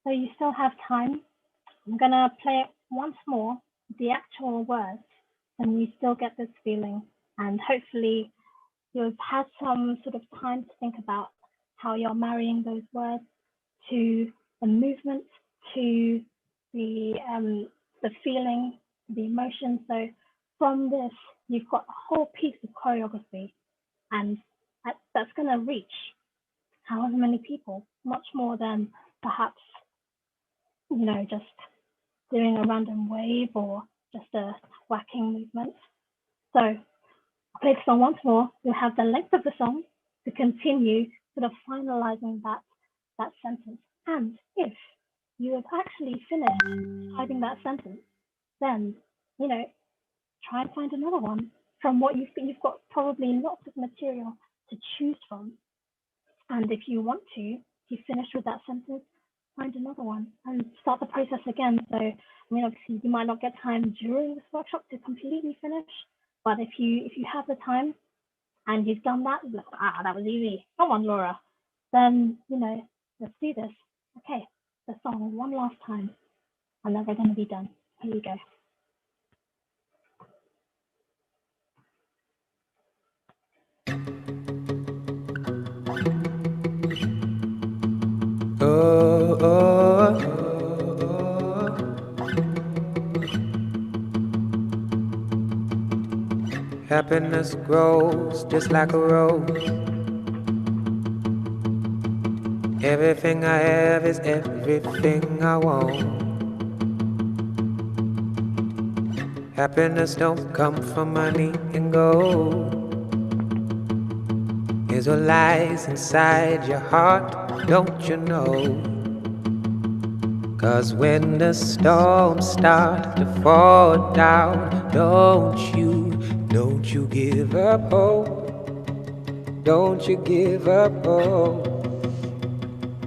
So you still have time. I'm gonna play it once more, the actual words, and you still get this feeling. And hopefully you've had some sort of time to think about how you're marrying those words to the movement, to the feeling, the emotion. So from this, you've got a whole piece of choreography, and that's gonna reach however many people, much more than perhaps, you know, just doing a random wave or just a whacking movement. So I'll play the song once more. You'll have the length of the song to continue sort of finalizing that sentence. And if you have actually finished typing that sentence, then, you know, try and find another one from what you've got probably lots of material to choose from. And if you want to, if you finish with that sentence, find another one and start the process again. So, I mean, obviously you might not get time during this workshop to completely finish, but if you have the time and you've done that, like, that was easy. Come on, Laura. Then, let's do this. Okay, the song one last time, and then we're going to be done. Here we go. Oh, oh, happiness grows just like a rose. Everything I have is everything I want. Happiness don't come from money and gold. It's what lies inside your heart, don't you know? 'Cause when the storms start to fall down, don't you give up hope. Don't you give up hope.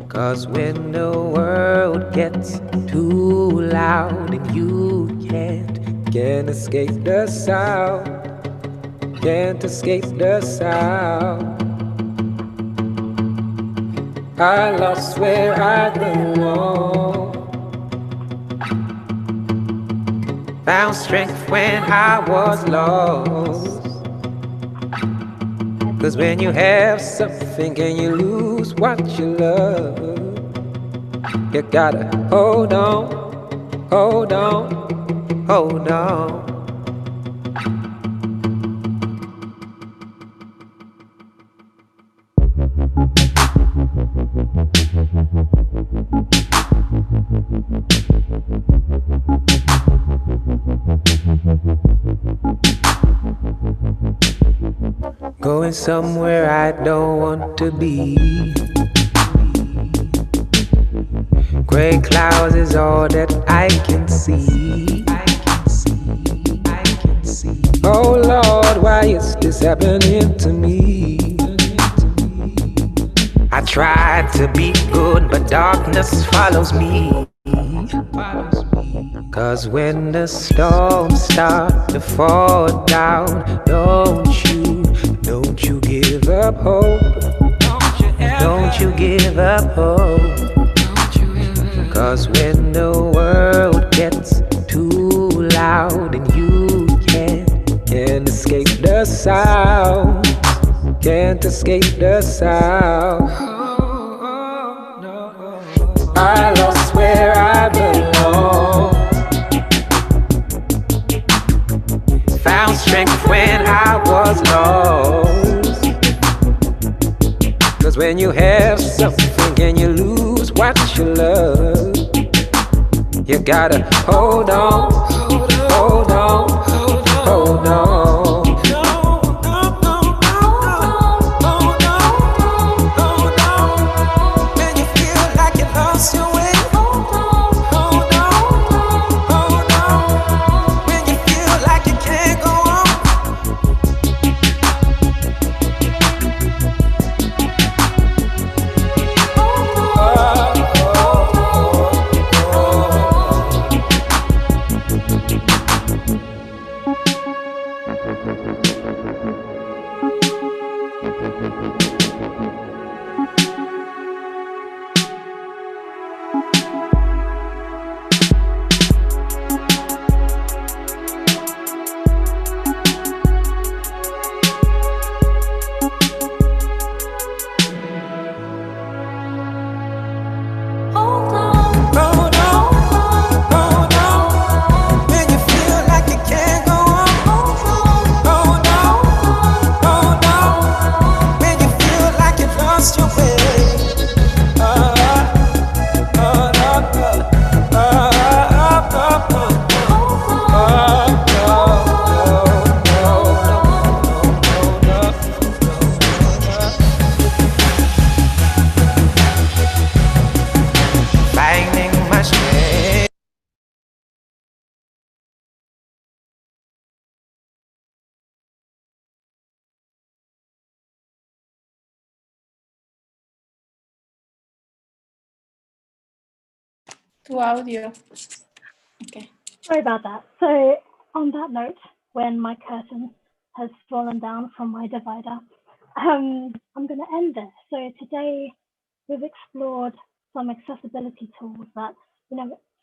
'Cause when the world gets too loud and you can't escape the sound, can't escape the sound. I lost where I belong, found strength when I was lost. 'Cause when you have something and you lose what you love, you gotta hold on, hold on, hold on. Going somewhere I don't want to be. Gray clouds is all that I can see. Oh Lord, why is this happening to me? I tried to be good, but darkness follows me. 'Cause when the storms start to fall down, don't you give up hope. Don't you give up hope. 'Cause when the world gets too loud and you can't escape the sound, can't escape the sound. I lost where I belong, found strength when I was lost. 'Cause when you have something and you lose what you love, you gotta hold on, hold on, hold on. tu audio. Okay. Sorry about that. So on that note, when my curtain has fallen down from my divider, I'm going to end there. So today we've explored some accessibility tools that,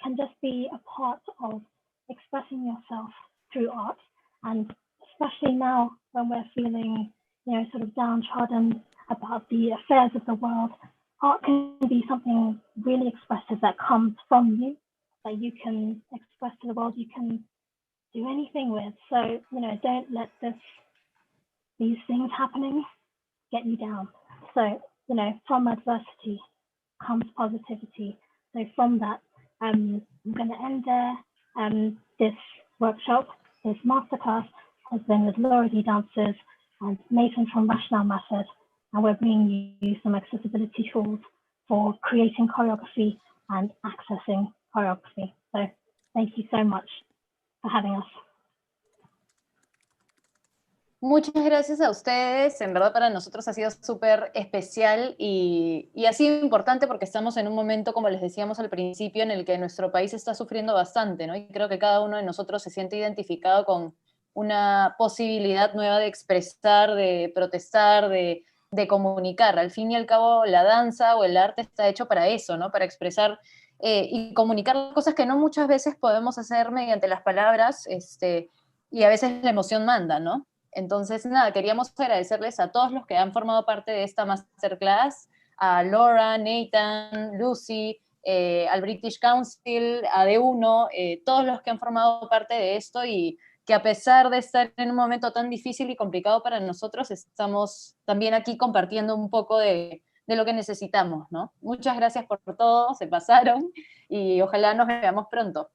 can just be a part of expressing yourself through art. And especially now when we're feeling, sort of downtrodden about the affairs of the world, art can be something really expressive that comes from you, that you can express to the world, you can do anything with. So, don't let these things happening get you down. So, from adversity comes positivity. So from that, I'm going to end there. This workshop, this masterclass has been with Laura D. Dancers and Nathan from Rationale Method, and we're bringing you some accessibility tools for creating choreography and accessing choreography. So thank you so much for having us. Muchas gracias a ustedes, en verdad para nosotros ha sido súper especial y ha sido importante porque estamos en un momento, como les decíamos al principio, en el que nuestro país está sufriendo bastante, ¿no? Y creo que cada uno de nosotros se siente identificado con una posibilidad nueva de expresar, de protestar, de comunicar. Al fin y al cabo, la danza o el arte está hecho para eso, ¿no? Para expresar y comunicar cosas que no muchas veces podemos hacer mediante las palabras, y a veces la emoción manda, ¿no? Entonces, nada, queríamos agradecerles a todos los que han formado parte de esta masterclass, a Laura, Nathan, Lucy, al British Council, a D1, todos los que han formado parte de esto y que a pesar de estar en un momento tan difícil y complicado para nosotros, estamos también aquí compartiendo un poco de lo que necesitamos, ¿no? Muchas gracias por todo, se pasaron y ojalá nos veamos pronto.